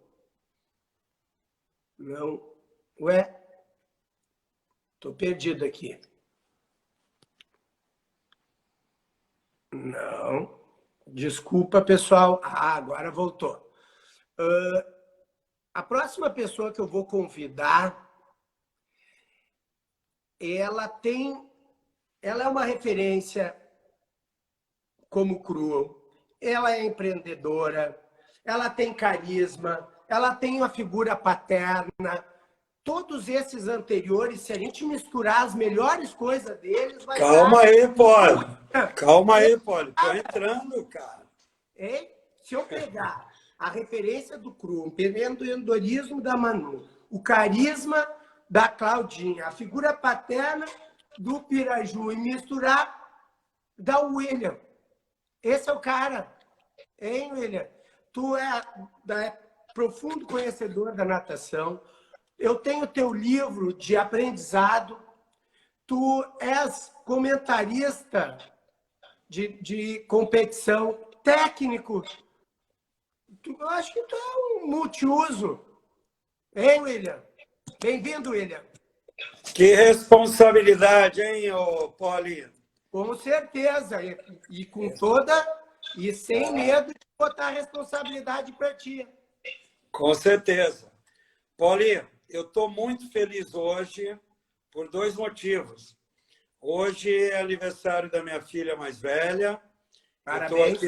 Não. Ué? Estou perdido aqui. Não. Desculpa, pessoal. Ah, agora voltou. A próxima pessoa que eu vou convidar, ela é uma referência como Cru. Ela é empreendedora, ela tem carisma, ela tem uma figura paterna. Todos esses anteriores, se a gente misturar as melhores coisas deles... Aí, Poli. Calma aí, Poli. Tô entrando, cara. Se eu pegar a referência do Cru, o empreendedorismo da Manu, o carisma da Claudinha, a figura paterna do Piraju e misturar, dá o William. Esse é o cara. Hein, William? Tu é profundo conhecedor da natação. Eu tenho teu livro de aprendizado. Tu és comentarista de competição, técnico. Eu acho que tu é um multiuso. Hein, William? Bem-vindo, William. Que responsabilidade, hein, Poli? Com certeza. E com toda... E sem medo de botar a responsabilidade para ti. Com certeza. Poli, eu estou muito feliz hoje por 2 motivos. Hoje é aniversário da minha filha mais velha. Parabéns.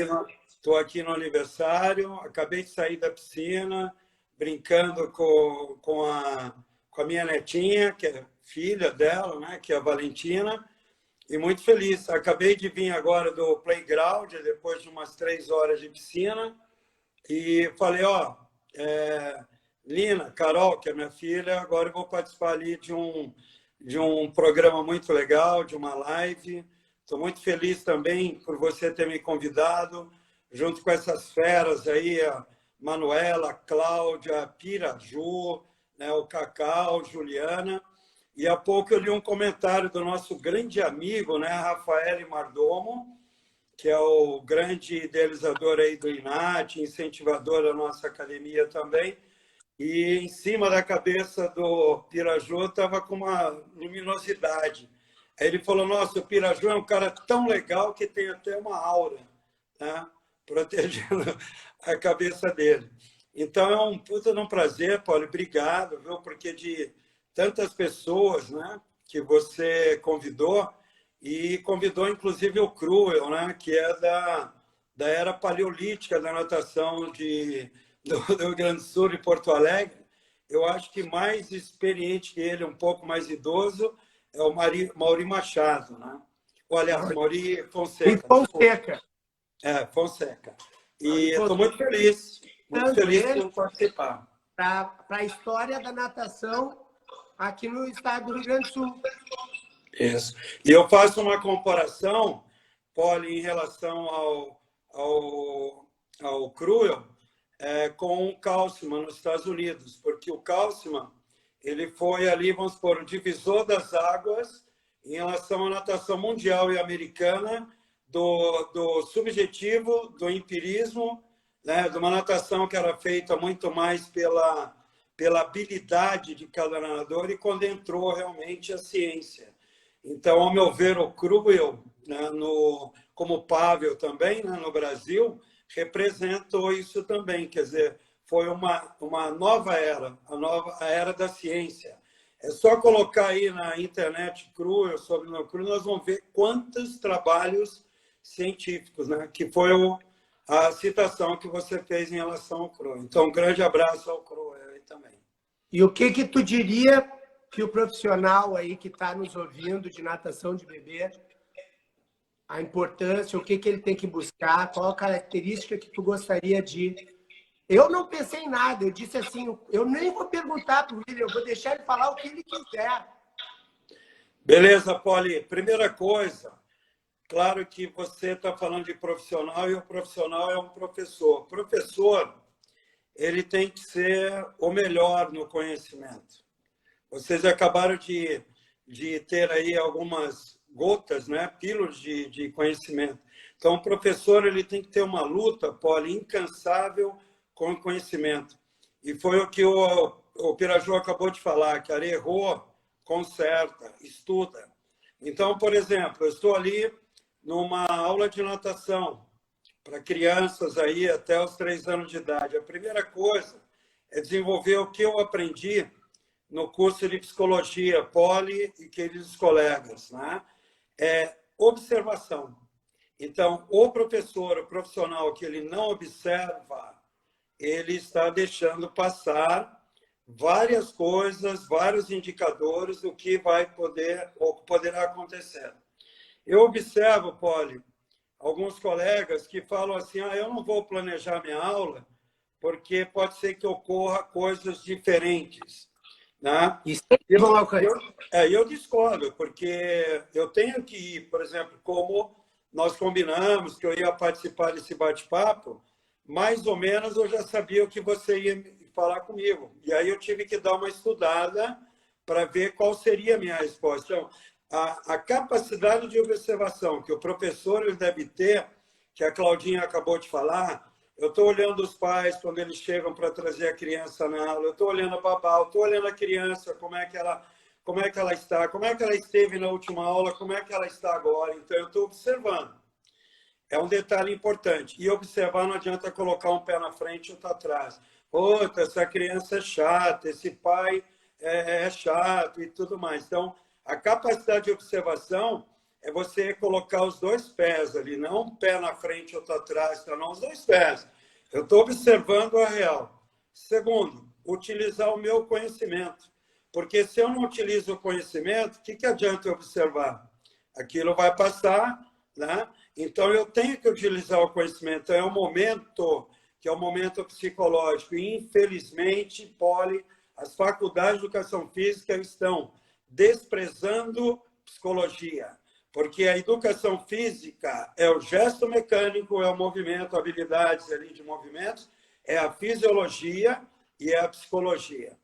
Estou aqui no aniversário, acabei de sair da piscina, brincando com a minha netinha, que é filha dela, né, que é a Valentina, e muito feliz. Acabei de vir agora do playground, depois de umas 3 horas de piscina, e falei, Lina, Carol, que é minha filha, agora eu vou participar ali de um programa muito legal, de uma live. Estou muito feliz também por você ter me convidado, junto com essas feras aí, a Manuela, a Cláudia, a Piraju, né, o Cacau, Juliana. E há pouco eu li um comentário do nosso grande amigo, né, Rafael Mardomo, que é o grande idealizador aí do INAT, incentivador da nossa academia também. E em cima da cabeça do Piraju estava com uma luminosidade. Aí ele falou, nossa, o Piraju é um cara tão legal que tem até uma aura, né, protegendo a cabeça dele. Então é um puta de um prazer, Paulo, obrigado, viu, porque de tantas pessoas, né, que você convidou, e convidou inclusive o Cruel, né, que é da era paleolítica da natação do Rio Grande do Sul e Porto Alegre. Eu acho que mais experiente que ele, um pouco mais idoso, é o Mauri Machado, né? Olha, Mauri Fonseca. Fonseca. Fonseca. E estou muito feliz por participar. Para a história da natação aqui no estado do Rio Grande do Sul. Isso. E eu faço uma comparação, Poli, em relação ao Cruel, com o Kauffman nos Estados Unidos, porque o Kauffman ele foi ali, vamos supor, o divisor das águas em relação à natação mundial e americana, do subjetivo, do empirismo, né, de uma natação que era feita muito mais pela habilidade de cada nadador e quando entrou realmente a ciência. Então, ao meu ver, o Cruel, né, como Pavel também, né, no Brasil, representou isso também, quer dizer, foi uma nova era, a era da ciência. É só colocar aí na internet Cruel, sobre o Cruel, nós vamos ver quantos trabalhos científicos, né, que foi a citação que você fez em relação ao Cruel. Então, um grande abraço ao Cruel aí também. E o que tu diria que o profissional aí que está nos ouvindo de natação de bebê, a importância, o que ele tem que buscar, qual a característica que tu gostaria de... Eu não pensei em nada, eu disse assim, eu nem vou perguntar para o William, eu vou deixar ele falar o que ele quiser. Beleza, Poli. Primeira coisa, claro que você está falando de profissional e o profissional é um professor. O professor, ele tem que ser o melhor no conhecimento. Vocês acabaram de ter aí algumas gotas, né, pílulas de conhecimento. Então, o professor ele tem que ter uma luta, Poli, incansável com o conhecimento. E foi o que o Piraju acabou de falar, que errou, conserta, estuda. Então, por exemplo, eu estou ali numa aula de natação para crianças aí até os 3 anos de idade. A primeira coisa é desenvolver o que eu aprendi no curso de psicologia, Poli e queridos colegas, né? É observação. Então, o professor, o profissional que ele não observa, ele está deixando passar várias coisas, vários indicadores do que vai poder ou poderá acontecer. Eu observo, Poli, alguns colegas que falam assim, eu não vou planejar minha aula porque pode ser que ocorra coisas diferentes. Né? Eu discordo, porque eu tenho que ir, por exemplo, como nós combinamos que eu ia participar desse bate-papo, mais ou menos eu já sabia o que você ia falar comigo. E aí eu tive que dar uma estudada para ver qual seria a minha resposta. Então, a capacidade de observação que o professor ele deve ter, que a Claudinha acabou de falar, eu estou olhando os pais quando eles chegam para trazer a criança na aula, eu estou olhando a babá, eu estou olhando a criança, como é que ela está, como é que ela esteve na última aula, como é que ela está agora. Então, eu estou observando. É um detalhe importante. E observar não adianta colocar um pé na frente e outro atrás. Outra, essa criança é chata, esse pai é chato e tudo mais. Então, a capacidade de observação é você colocar os dois pés ali, não um pé na frente e outro atrás, não, os dois pés. Eu estou observando a real. Segundo, utilizar o meu conhecimento. Porque se eu não utilizo o conhecimento, o que adianta eu observar? Aquilo vai passar, né? Então, eu tenho que utilizar o conhecimento. É um momento que é o momento psicológico. E, infelizmente, Poli, as faculdades de educação física estão desprezando psicologia. Porque a educação física é o gesto mecânico, é o movimento, habilidades ali de movimentos, é a fisiologia e é a psicologia.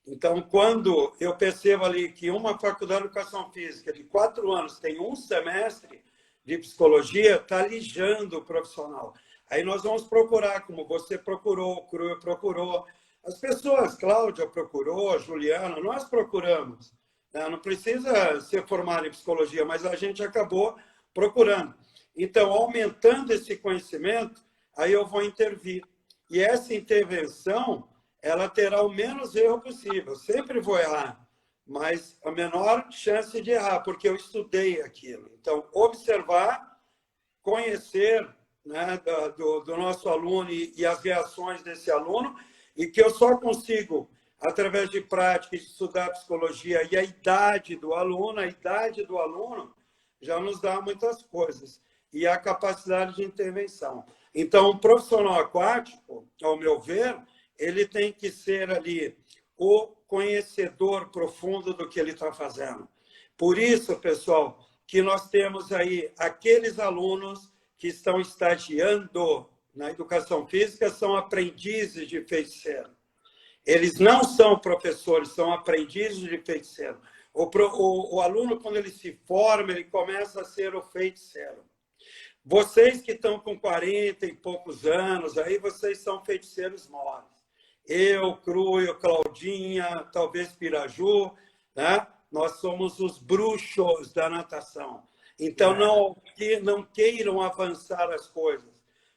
Então, quando eu percebo ali que uma faculdade de educação física de 4 anos tem um semestre de psicologia, está lijando o profissional. Aí nós vamos procurar, como você procurou, o Cru procurou, as pessoas, Cláudia procurou, Juliana, nós procuramos. Não precisa ser formado em psicologia, mas a gente acabou procurando. Então, aumentando esse conhecimento, aí eu vou intervir. E essa intervenção, ela terá o menos erro possível. Eu sempre vou errar, mas a menor chance de errar, porque eu estudei aquilo. Então, observar, conhecer, né, do nosso aluno e as reações desse aluno, e que eu só consigo, através de prática, de estudar psicologia e a idade do aluno já nos dá muitas coisas. E a capacidade de intervenção. Então, um profissional aquático, ao meu ver, ele tem que ser ali o conhecedor profundo do que ele está fazendo. Por isso, pessoal, que nós temos aí aqueles alunos que estão estagiando na educação física, são aprendizes de feiticeiro. Eles não são professores, são aprendizes de feiticeiro. O aluno, quando ele se forma, ele começa a ser o feiticeiro. Vocês que estão com 40 e poucos anos, aí vocês são feiticeiros novos. Eu, Cru, Claudinha, talvez Piraju, né? Nós somos os bruxos da natação. Então, não queiram avançar as coisas.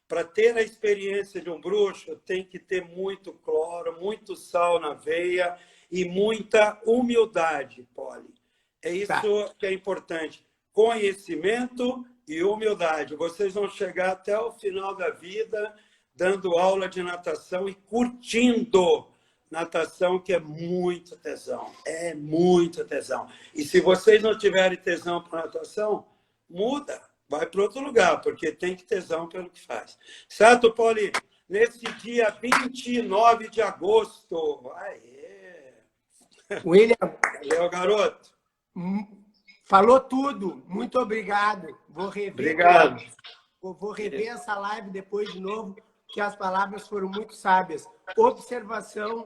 Para ter a experiência de um bruxo, tem que ter muito cloro, muito sal na veia e muita humildade, Poli. É isso que é importante. Conhecimento e humildade. Vocês vão chegar até o final da vida dando aula de natação e curtindo natação, que é muito tesão. É muito tesão. E se vocês não tiverem tesão para natação, muda. Vai para outro lugar, porque tem que tesão pelo que faz. Certo, Poli? Nesse dia 29 de agosto. Aê! William, Valeu, garoto. Falou tudo. Muito obrigado. Vou rever. Obrigado. Vou rever essa live depois de novo, que as palavras foram muito sábias. Observação.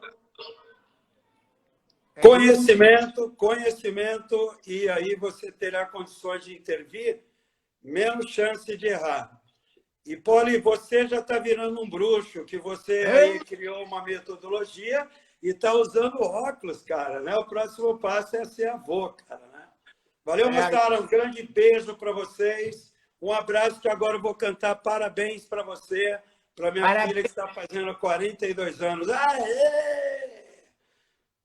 Conhecimento, e aí você terá condições de intervir, menos chance de errar. E, Poli, você já está virando um bruxo, que você aí criou uma metodologia e está usando óculos, cara, né? O próximo passo é ser avô, cara, né? Valeu, moçada. Um grande beijo para vocês. Um abraço, que agora eu vou cantar parabéns para você, para minha filha que está fazendo 42 anos. Aê!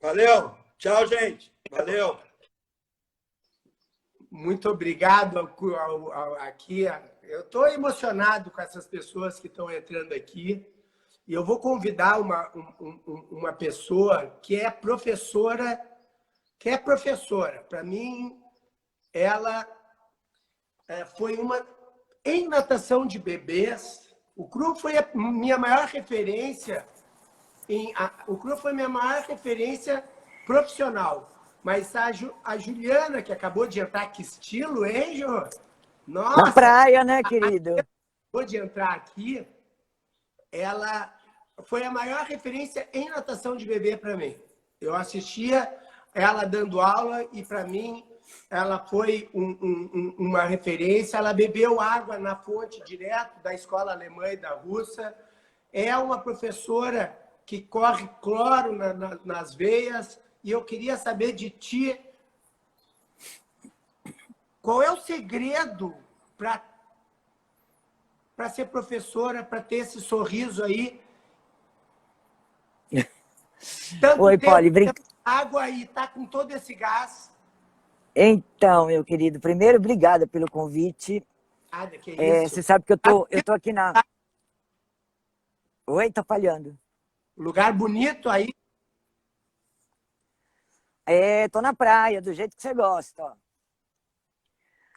Valeu. Tchau, gente. Valeu. Muito obrigado aqui. Eu estou emocionado com essas pessoas que estão entrando aqui. E eu vou convidar uma pessoa que é professora. Para mim, ela foi uma... Em natação de bebês, o Cru foi a minha maior referência. O Cru foi a minha maior referência profissional. Mas a Juliana, que acabou de entrar, que estilo, hein, Jô? Nossa! Na praia, né, querido? Acabou de entrar aqui. ela foi a maior referência em natação de bebê para mim. Eu assistia ela dando aula e, para mim, ela foi uma referência. Ela bebeu água na fonte direto da escola alemã e da russa. É uma professora que corre cloro nas veias. E eu queria saber de ti, qual é o segredo para ser professora, para ter esse sorriso aí? Tanto Oi, tempo Poli, água e tá com todo esse gás. Então, meu querido, primeiro, obrigada pelo convite. Nada, que isso. Você sabe que eu tô aqui na... Oi, tá falhando. Lugar bonito aí. Tô na praia, do jeito que você gosta, ó.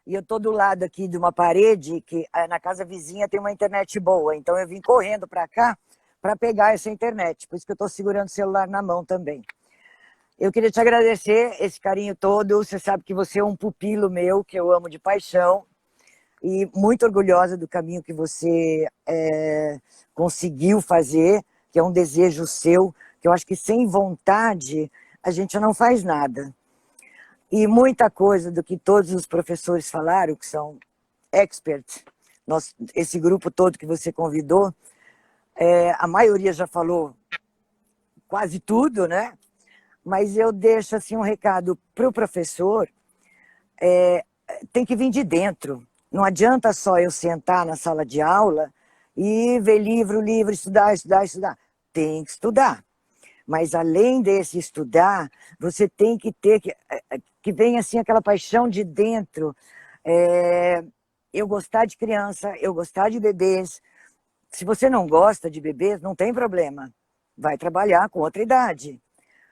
E eu tô do lado aqui de uma parede que na casa vizinha tem uma internet boa. Então eu vim correndo para cá para pegar essa internet. Por isso que eu tô segurando o celular na mão também. Eu queria te agradecer esse carinho todo. Você sabe que você é um pupilo meu, que eu amo de paixão. E muito orgulhosa do caminho que você conseguiu fazer, que é um desejo seu, que eu acho que sem vontade a gente não faz nada. E muita coisa do que todos os professores falaram, que são experts, esse grupo todo que você convidou, a maioria já falou quase tudo, né? Mas eu deixo assim, um recado para o professor, tem que vir de dentro. Não adianta só eu sentar na sala de aula e ver livro, estudar. Tem que estudar. Mas além desse estudar, você tem que ter que vem assim aquela paixão de dentro. Eu gostar de criança, eu gostar de bebês. Se você não gosta de bebês, não tem problema. Vai trabalhar com outra idade.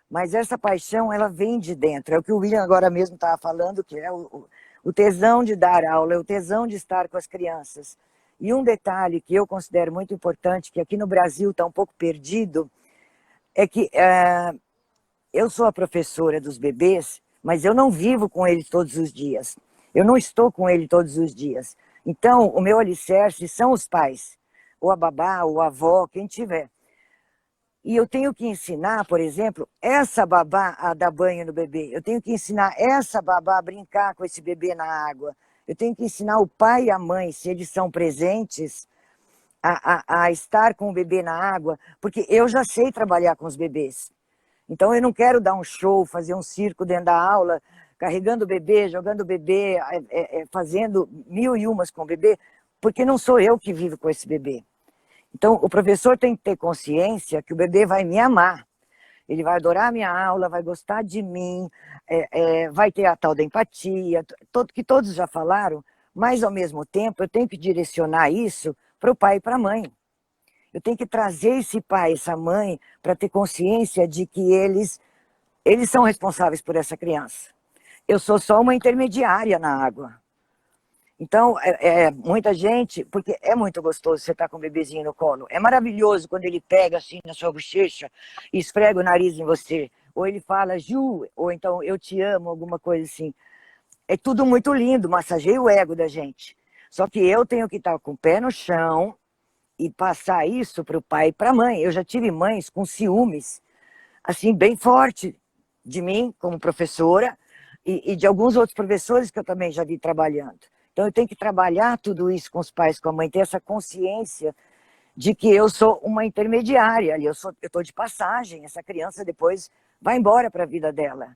Mas essa paixão, ela vem de dentro. É o que o William agora mesmo estava falando, que é o tesão de dar aula, é o tesão de estar com as crianças. E um detalhe que eu considero muito importante, que aqui no Brasil está um pouco perdido, é que eu sou a professora dos bebês, mas eu não vivo com eles todos os dias. Eu não estou com ele todos os dias. Então, o meu alicerce são os pais, ou a babá, ou a avó, quem tiver. E eu tenho que ensinar, por exemplo, essa babá a dar banho no bebê. Eu tenho que ensinar essa babá a brincar com esse bebê na água. Eu tenho que ensinar o pai e a mãe, se eles são presentes, a estar com o bebê na água, porque eu já sei trabalhar com os bebês. Então eu não quero dar um show, fazer um circo dentro da aula, carregando o bebê, jogando o bebê, fazendo 1001 com o bebê, porque não sou eu que vivo com esse bebê. Então o professor tem que ter consciência que o bebê vai me amar. Ele vai adorar a minha aula, vai gostar de mim, vai ter a tal da empatia, que todos já falaram, mas ao mesmo tempo eu tenho que direcionar isso para o pai e para a mãe. Eu tenho que trazer esse pai, essa mãe, para ter consciência de que eles são responsáveis por essa criança. Eu sou só uma intermediária na água. Então, muita gente, porque é muito gostoso você estar com o bebezinho no colo. É maravilhoso quando ele pega assim na sua bochecha e esfrega o nariz em você. Ou ele fala, Ju, ou então eu te amo, alguma coisa assim. É tudo muito lindo, massageia o ego da gente. Só que eu tenho que estar com o pé no chão e passar isso para o pai e para a mãe. Eu já tive mães com ciúmes, assim, bem forte de mim como professora e de alguns outros professores que eu também já vi trabalhando. Então eu tenho que trabalhar tudo isso com os pais, com a mãe, ter essa consciência de que eu sou uma intermediária, eu estou de passagem, essa criança depois vai embora para a vida dela.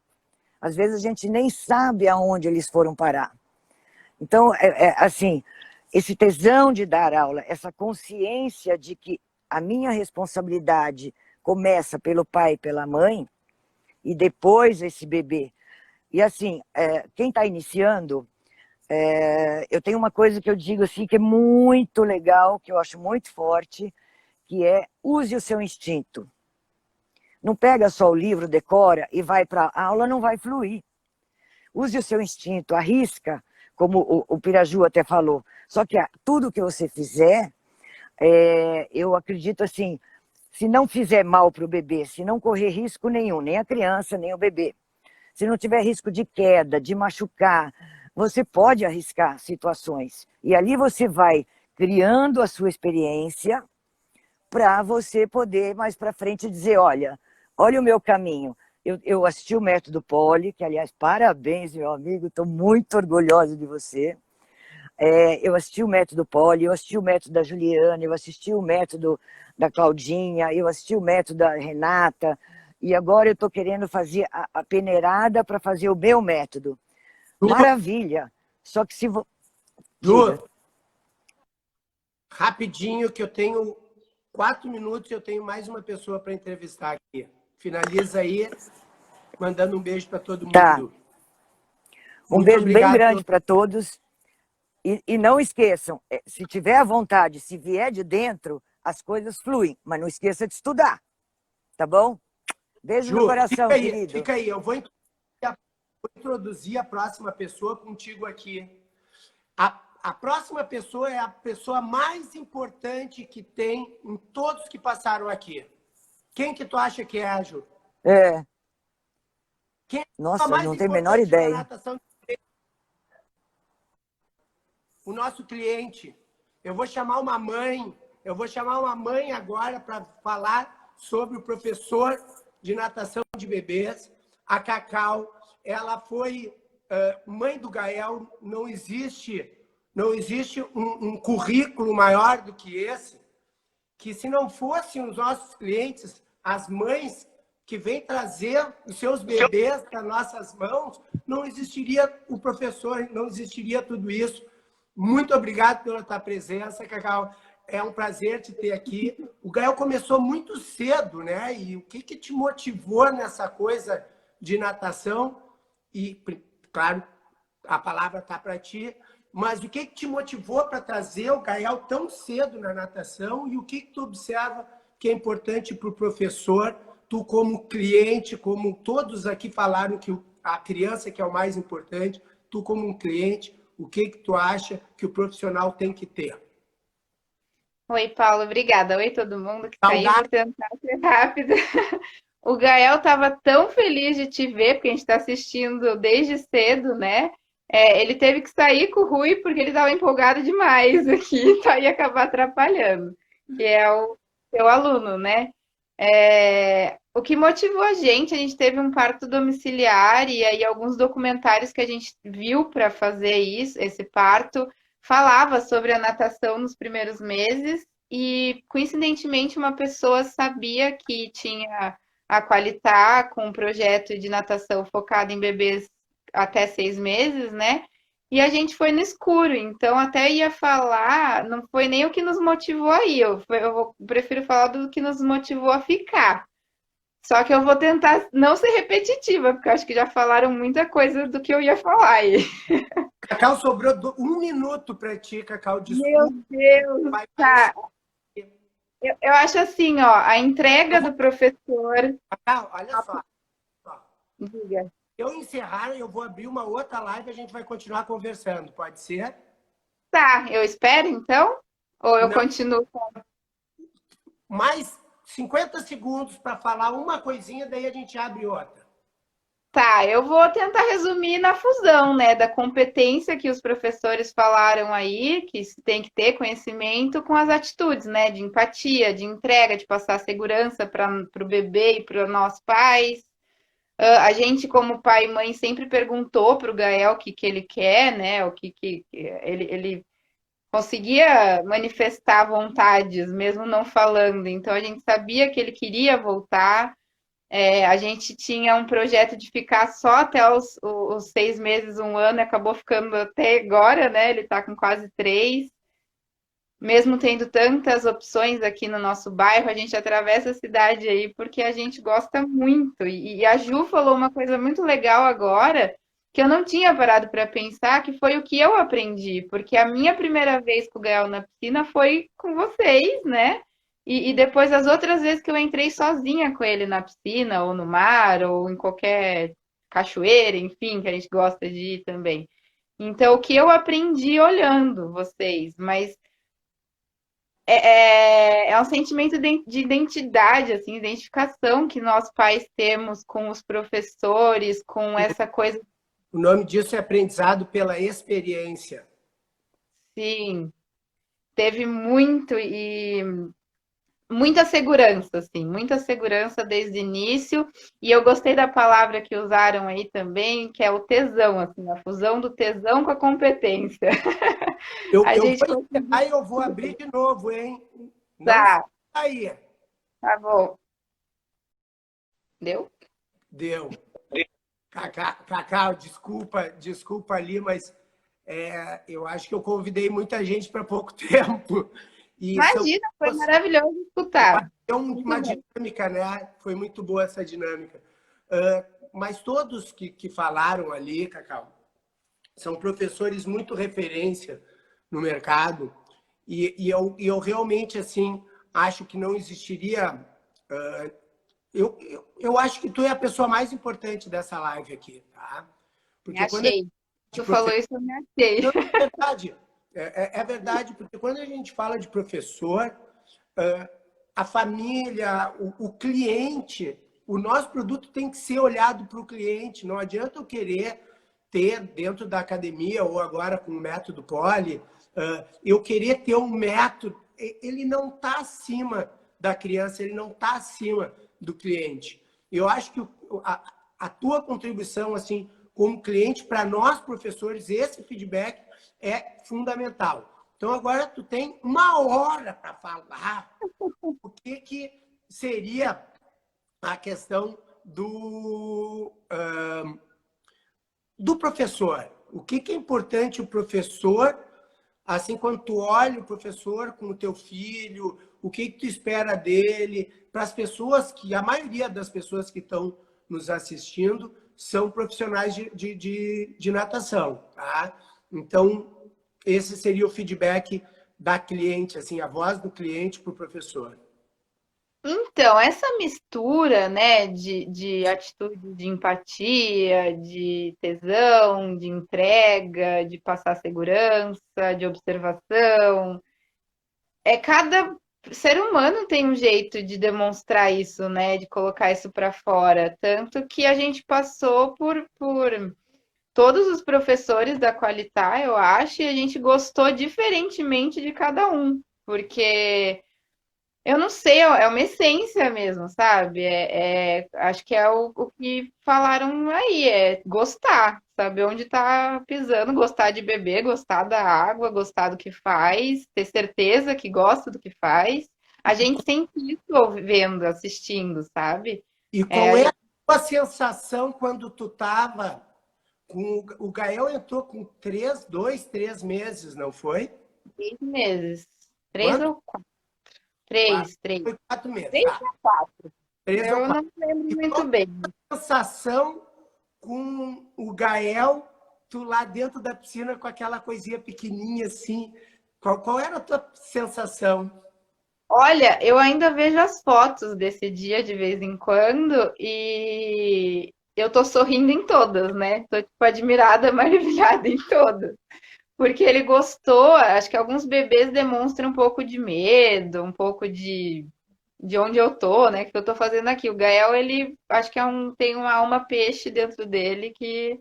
Às vezes a gente nem sabe aonde eles foram parar. Então, assim, esse tesão de dar aula, essa consciência de que a minha responsabilidade começa pelo pai e pela mãe, e depois esse bebê. E assim, quem está iniciando, eu tenho uma coisa que eu digo assim, que é muito legal, que eu acho muito forte, que é use o seu instinto. Não pega só o livro, decora e vai para a aula, não vai fluir. Use o seu instinto, arrisca, como o Piraju até falou. Só que tudo que você fizer, eu acredito assim, se não fizer mal para o bebê, se não correr risco nenhum, nem a criança, nem o bebê, se não tiver risco de queda, de machucar, você pode arriscar situações. E ali você vai criando a sua experiência para você poder mais para frente dizer, olha o meu caminho. Eu assisti o método Poli, que, aliás, parabéns, meu amigo, estou muito orgulhosa de você. Eu assisti o método Poli, eu assisti o método da Juliana, eu assisti o método da Claudinha, eu assisti o método da Renata, e agora eu estou querendo fazer a peneirada para fazer o meu método. Maravilha! Só que se... Ju, rapidinho, que eu tenho 4 minutos e eu tenho mais uma pessoa para entrevistar aqui. Finaliza aí, mandando um beijo para todo mundo. Tá. Um beijo bem grande por... para todos. E não esqueçam, se tiver à vontade, se vier de dentro, as coisas fluem, mas não esqueça de estudar, tá bom? Beijo no coração, querido. Fica aí, eu vou introduzir a próxima pessoa contigo aqui. A próxima pessoa é a pessoa mais importante que tem em todos que passaram aqui. Quem que tu acha que é, Ju? Quem Nossa, não tenho a menor ideia. O nosso cliente. Eu vou chamar uma mãe agora para falar sobre o professor de natação de bebês, a Cacau. Ela foi mãe do Gael. Não existe um currículo maior do que esse, que se não fossem os nossos clientes, as mães que vêm trazer os seus bebês para nossas mãos, não existiria o professor, não existiria tudo isso. Muito obrigado pela tua presença, Cacau. É um prazer te ter aqui. O Gael começou muito cedo, né? E o que te motivou nessa coisa de natação? E, claro, a palavra está para ti. Mas o que te motivou para trazer o Gael tão cedo na natação? E o que tu observa que é importante para o professor? Tu como cliente, como todos aqui falaram que a criança que é o mais importante, tu como um cliente, o que tu acha que o profissional tem que ter? Oi, Paulo, obrigada. Oi, todo mundo que está aí. Vou tentar ser rápida. O Gael estava tão feliz de te ver, porque a gente está assistindo desde cedo, né? Ele teve que sair com o Rui porque ele estava empolgado demais aqui, então ia acabar atrapalhando, que é o seu aluno, né? O que motivou a gente teve um parto domiciliar e aí alguns documentários que a gente viu para fazer isso, esse parto, falava sobre a natação nos primeiros meses e, coincidentemente, uma pessoa sabia que tinha a Qualitar com um projeto de natação focado em bebês até 6 meses, né? E a gente foi no escuro, então até ia falar, não foi nem o que nos motivou aí, eu prefiro falar do que nos motivou a ficar. Só que eu vou tentar não ser repetitiva, porque eu acho que já falaram muita coisa do que eu ia falar aí. Cacau, sobrou 1 minuto para ti, Cacau, desculpa. Meu Deus, tá. Eu acho assim, ó, a entrega do professor... Cacau, olha só. Diga. Eu encerrar, eu vou abrir uma outra live e a gente vai continuar conversando, pode ser? Tá, eu espero então? Ou eu continuo? Mais 50 segundos para falar uma coisinha, daí a gente abre outra. Tá, eu vou tentar resumir na fusão, né, da competência que os professores falaram aí, que tem que ter conhecimento, com as atitudes, né, de empatia, de entrega, de passar segurança para o bebê e para nós pais. A gente, como pai e mãe, sempre perguntou para o Gael o que ele quer, né? O que ele conseguia manifestar vontades, mesmo não falando. Então, a gente sabia que ele queria voltar. A gente tinha um projeto de ficar só até os 6 meses, 1 ano, e acabou ficando até agora, né? Ele está com quase 3. Mesmo tendo tantas opções aqui no nosso bairro, a gente atravessa a cidade aí porque a gente gosta muito. E a Ju falou uma coisa muito legal agora, que eu não tinha parado para pensar, que foi o que eu aprendi. Porque a minha primeira vez com o Gael na piscina foi com vocês, né? E depois as outras vezes que eu entrei sozinha com ele na piscina, ou no mar, ou em qualquer cachoeira, enfim, que a gente gosta de ir também. Então, o que eu aprendi olhando vocês, mas... É um sentimento de identidade, assim, identificação que nós pais temos com os professores, com essa coisa. O nome disso é aprendizado pela experiência. Sim, teve muito e muita segurança, assim, muita segurança desde o início. E eu gostei da palavra que usaram aí também, que é o tesão, assim, a fusão do tesão com a competência. Eu, A eu gente vou conseguiu. encerrar e eu vou abrir de novo, hein? Não Tá, saia. tá bom. Deu? Deu. Cacau, desculpa ali, mas eu acho que eu convidei muita gente para pouco tempo. E são Imagina, foi maravilhoso escutar. Muito uma bom. dinâmica, né? Foi muito boa essa dinâmica. Mas todos que falaram ali, Cacau, são professores muito referência no mercado. E eu realmente, assim, acho que não existiria... eu acho que tu é a pessoa mais importante dessa live aqui, tá? Me Porque quando a achei. gente Tu falou isso, eu me achei. não, é verdade. É verdade, porque quando a gente fala de professor, a família, o cliente, o nosso produto tem que ser olhado para o cliente. Não adianta eu querer ter dentro da academia, ou agora com o método Poli, eu querer ter um método, ele não está acima da criança, ele não está acima do cliente. Eu acho que a tua contribuição, assim, como cliente, para nós professores, esse feedback é fundamental. Então, agora tu tem 1 hora para falar o que seria a questão do professor. O que é importante o professor, assim, quando tu olha o professor com o teu filho, o que tu espera dele, para as pessoas que, a maioria das pessoas que estão nos assistindo, são profissionais de natação, tá? Então, esse seria o feedback da cliente, assim, a voz do cliente para o professor. Então, essa mistura, né, de atitude de empatia, de tesão, de entrega, de passar segurança, de observação, cada ser humano tem um jeito de demonstrar isso, né, de colocar isso para fora. Tanto que a gente passou por todos os professores da Qualitar, eu acho, e a gente gostou diferentemente de cada um, porque eu não sei, é uma essência mesmo, sabe? Acho que é o que falaram aí, é gostar, saber onde tá pisando, gostar de beber, gostar da água, gostar do que faz, ter certeza que gosta do que faz. A gente sente isso vendo, assistindo, sabe? E É, qual é a tua sensação quando tu estava com... O Gael entrou com 3 meses, não foi? 3 meses. Três Quanto? ou quatro? Três. Foi 4 meses, 3 tá. ou 4? 3 ou 4. Eu não lembro E muito qual bem. é a sensação com o Gael, tu lá dentro da piscina com aquela coisinha pequenininha assim? Qual era a tua sensação? Olha, eu ainda vejo as fotos desse dia de vez em quando e eu tô sorrindo em todas, né? Tô tipo admirada, maravilhada em todas. Porque ele gostou, acho que alguns bebês demonstram um pouco de medo, um pouco de onde eu tô, né? O que eu tô fazendo aqui. O Gael, ele acho que tem uma alma peixe dentro dele que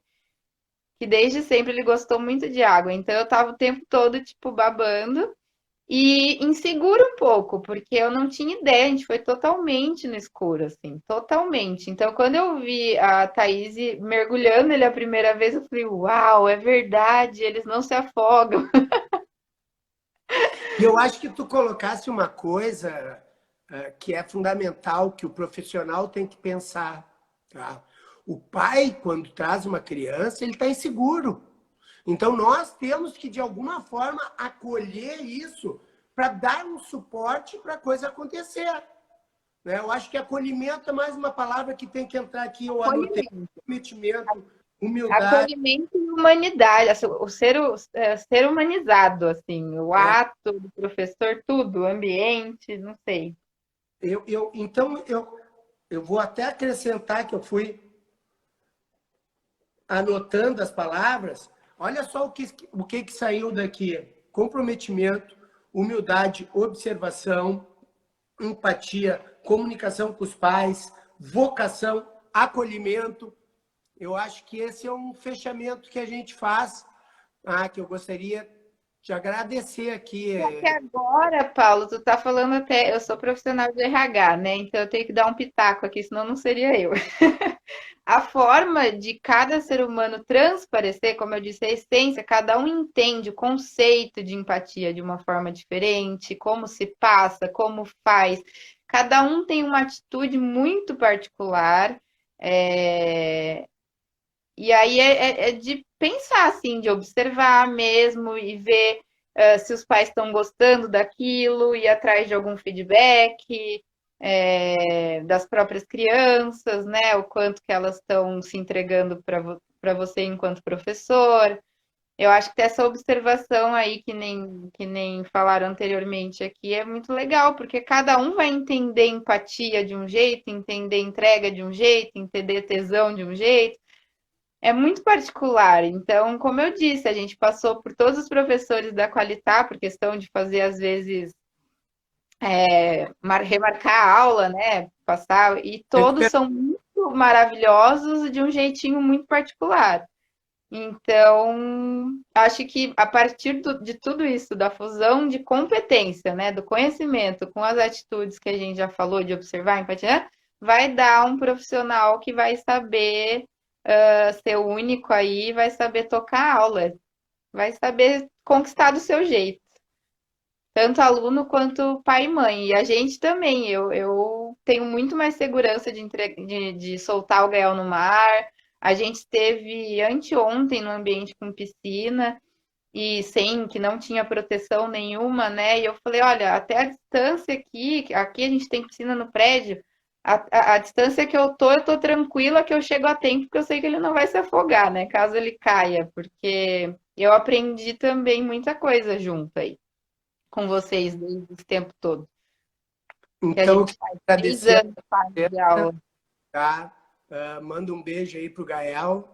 desde sempre ele gostou muito de água. Então eu tava o tempo todo, tipo, babando. E inseguro um pouco, porque eu não tinha ideia, a gente foi totalmente no escuro, assim, totalmente. Então, quando eu vi a Thaís mergulhando ele a primeira vez, eu falei, uau, é verdade, eles não se afogam. E eu acho que tu colocasse uma coisa que é fundamental, que o profissional tem que pensar, tá? O pai, quando traz uma criança, ele está inseguro. Então, nós temos que, de alguma forma, acolher isso para dar um suporte para a coisa acontecer. Né? Eu acho que acolhimento é mais uma palavra que tem que entrar aqui. Eu anotei comprometimento, humildade. Acolhimento e humanidade, assim, ser humanizado, assim, o ato do professor, tudo, o ambiente, não sei. Então, eu vou até acrescentar que eu fui anotando as palavras. Olha só o que saiu daqui. Comprometimento, humildade, observação, empatia, comunicação com os pais, vocação, acolhimento. Eu acho que esse é um fechamento que a gente faz, que eu gostaria te agradecer aqui. Porque agora, Paulo, tu tá falando até, eu sou profissional de RH, né? Então eu tenho que dar um pitaco aqui, senão não seria eu. A forma de cada ser humano transparecer, como eu disse, a essência, cada um entende o conceito de empatia de uma forma diferente, como se passa, como faz. Cada um tem uma atitude muito particular. E aí é de pensar, assim, de observar mesmo e ver se os pais estão gostando daquilo, ir atrás de algum feedback das próprias crianças, né? O quanto que elas estão se entregando para você enquanto professor. Eu acho que essa observação aí, que nem falaram anteriormente aqui, é muito legal, porque cada um vai entender empatia de um jeito, entender entrega de um jeito, entender tesão de um jeito. É muito particular. Então, como eu disse, a gente passou por todos os professores da Qualitar, por questão de fazer, às vezes, remarcar a aula, né? Passar, e todos são muito maravilhosos de um jeitinho muito particular. Então, acho que a partir de tudo isso, da fusão de competência, né? Do conhecimento com as atitudes que a gente já falou, de observar, empatia, vai dar um profissional que vai saber ser único aí, vai saber tocar a aula, vai saber conquistar do seu jeito. Tanto aluno quanto pai e mãe. E a gente também, eu tenho muito mais segurança de soltar o Gael no mar. A gente esteve anteontem no ambiente com piscina e que não tinha proteção nenhuma, né? E eu falei, olha, até a distância aqui a gente tem piscina no prédio, a distância que eu tô tranquila que eu chego a tempo, porque eu sei que ele não vai se afogar, né? Caso ele caia, porque eu aprendi também muita coisa junto aí com vocês desde esse tempo todo. Então, eu quero agradecer de aula. Tá? Manda um beijo aí pro Gael.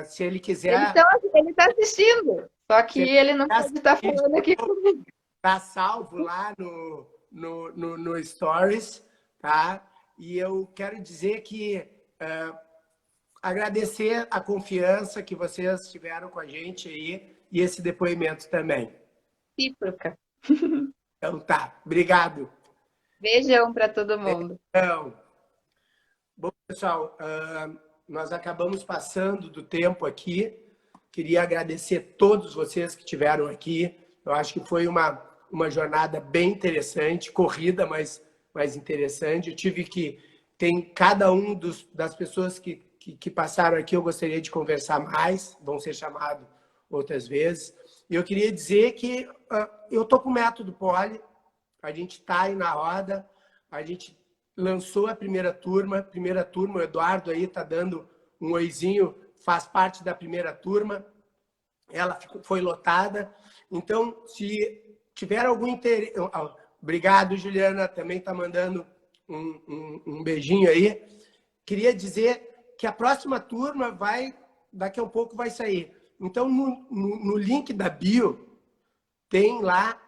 Se ele quiser... Ele tá assistindo, só que ele não pode estar falando aqui comigo. Tá salvo lá no Stories, tá? E eu quero dizer que agradecer a confiança que vocês tiveram com a gente aí e esse depoimento também. Recíproca. Então tá, obrigado. Beijão para todo mundo. Então, bom, pessoal, nós acabamos passando do tempo aqui. Queria agradecer todos vocês que estiveram aqui. Eu acho que foi uma jornada bem interessante, corrida, mas interessante. Eu tive tem cada um das pessoas que passaram aqui, eu gostaria de conversar mais, vão ser chamados outras vezes. E eu queria dizer que eu estou com o método Poli, a gente está aí na roda, a gente lançou a primeira turma, o Eduardo aí está dando um oizinho, faz parte da primeira turma, ela foi lotada. Então, se tiver algum interesse... Obrigado, Juliana, também está mandando um beijinho aí. Queria dizer que a próxima turma daqui a um pouco vai sair. Então, no link da bio, tem lá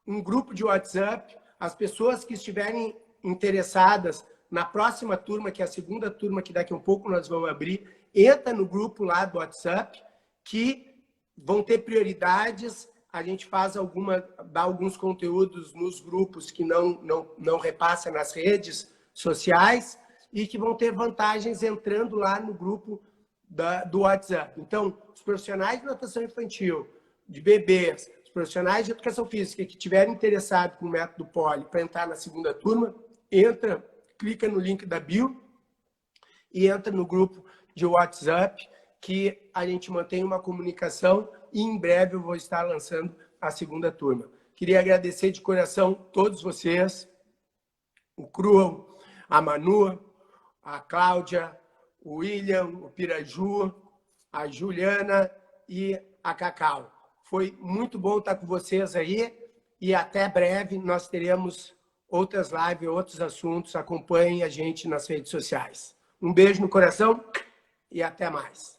um grupo de WhatsApp. As pessoas que estiverem interessadas na próxima turma, que é a segunda turma, que daqui a um pouco nós vamos abrir, entra no grupo lá do WhatsApp, que vão ter prioridades. A gente dá alguns conteúdos nos grupos que não repassa nas redes sociais e que vão ter vantagens entrando lá no grupo do WhatsApp. Então, os profissionais de natação infantil, de bebês, os profissionais de educação física que estiverem interessados no método Poli para entrar na segunda turma, clica no link da bio e entra no grupo de WhatsApp, que a gente mantém uma comunicação e em breve eu vou estar lançando a segunda turma. Queria agradecer de coração todos vocês, o Cruel, a Manu, a Cláudia, o William, o Piraju, a Juliana e a Cacau. Foi muito bom estar com vocês aí e até breve nós teremos outras lives, outros assuntos. Acompanhem a gente nas redes sociais. Um beijo no coração e até mais.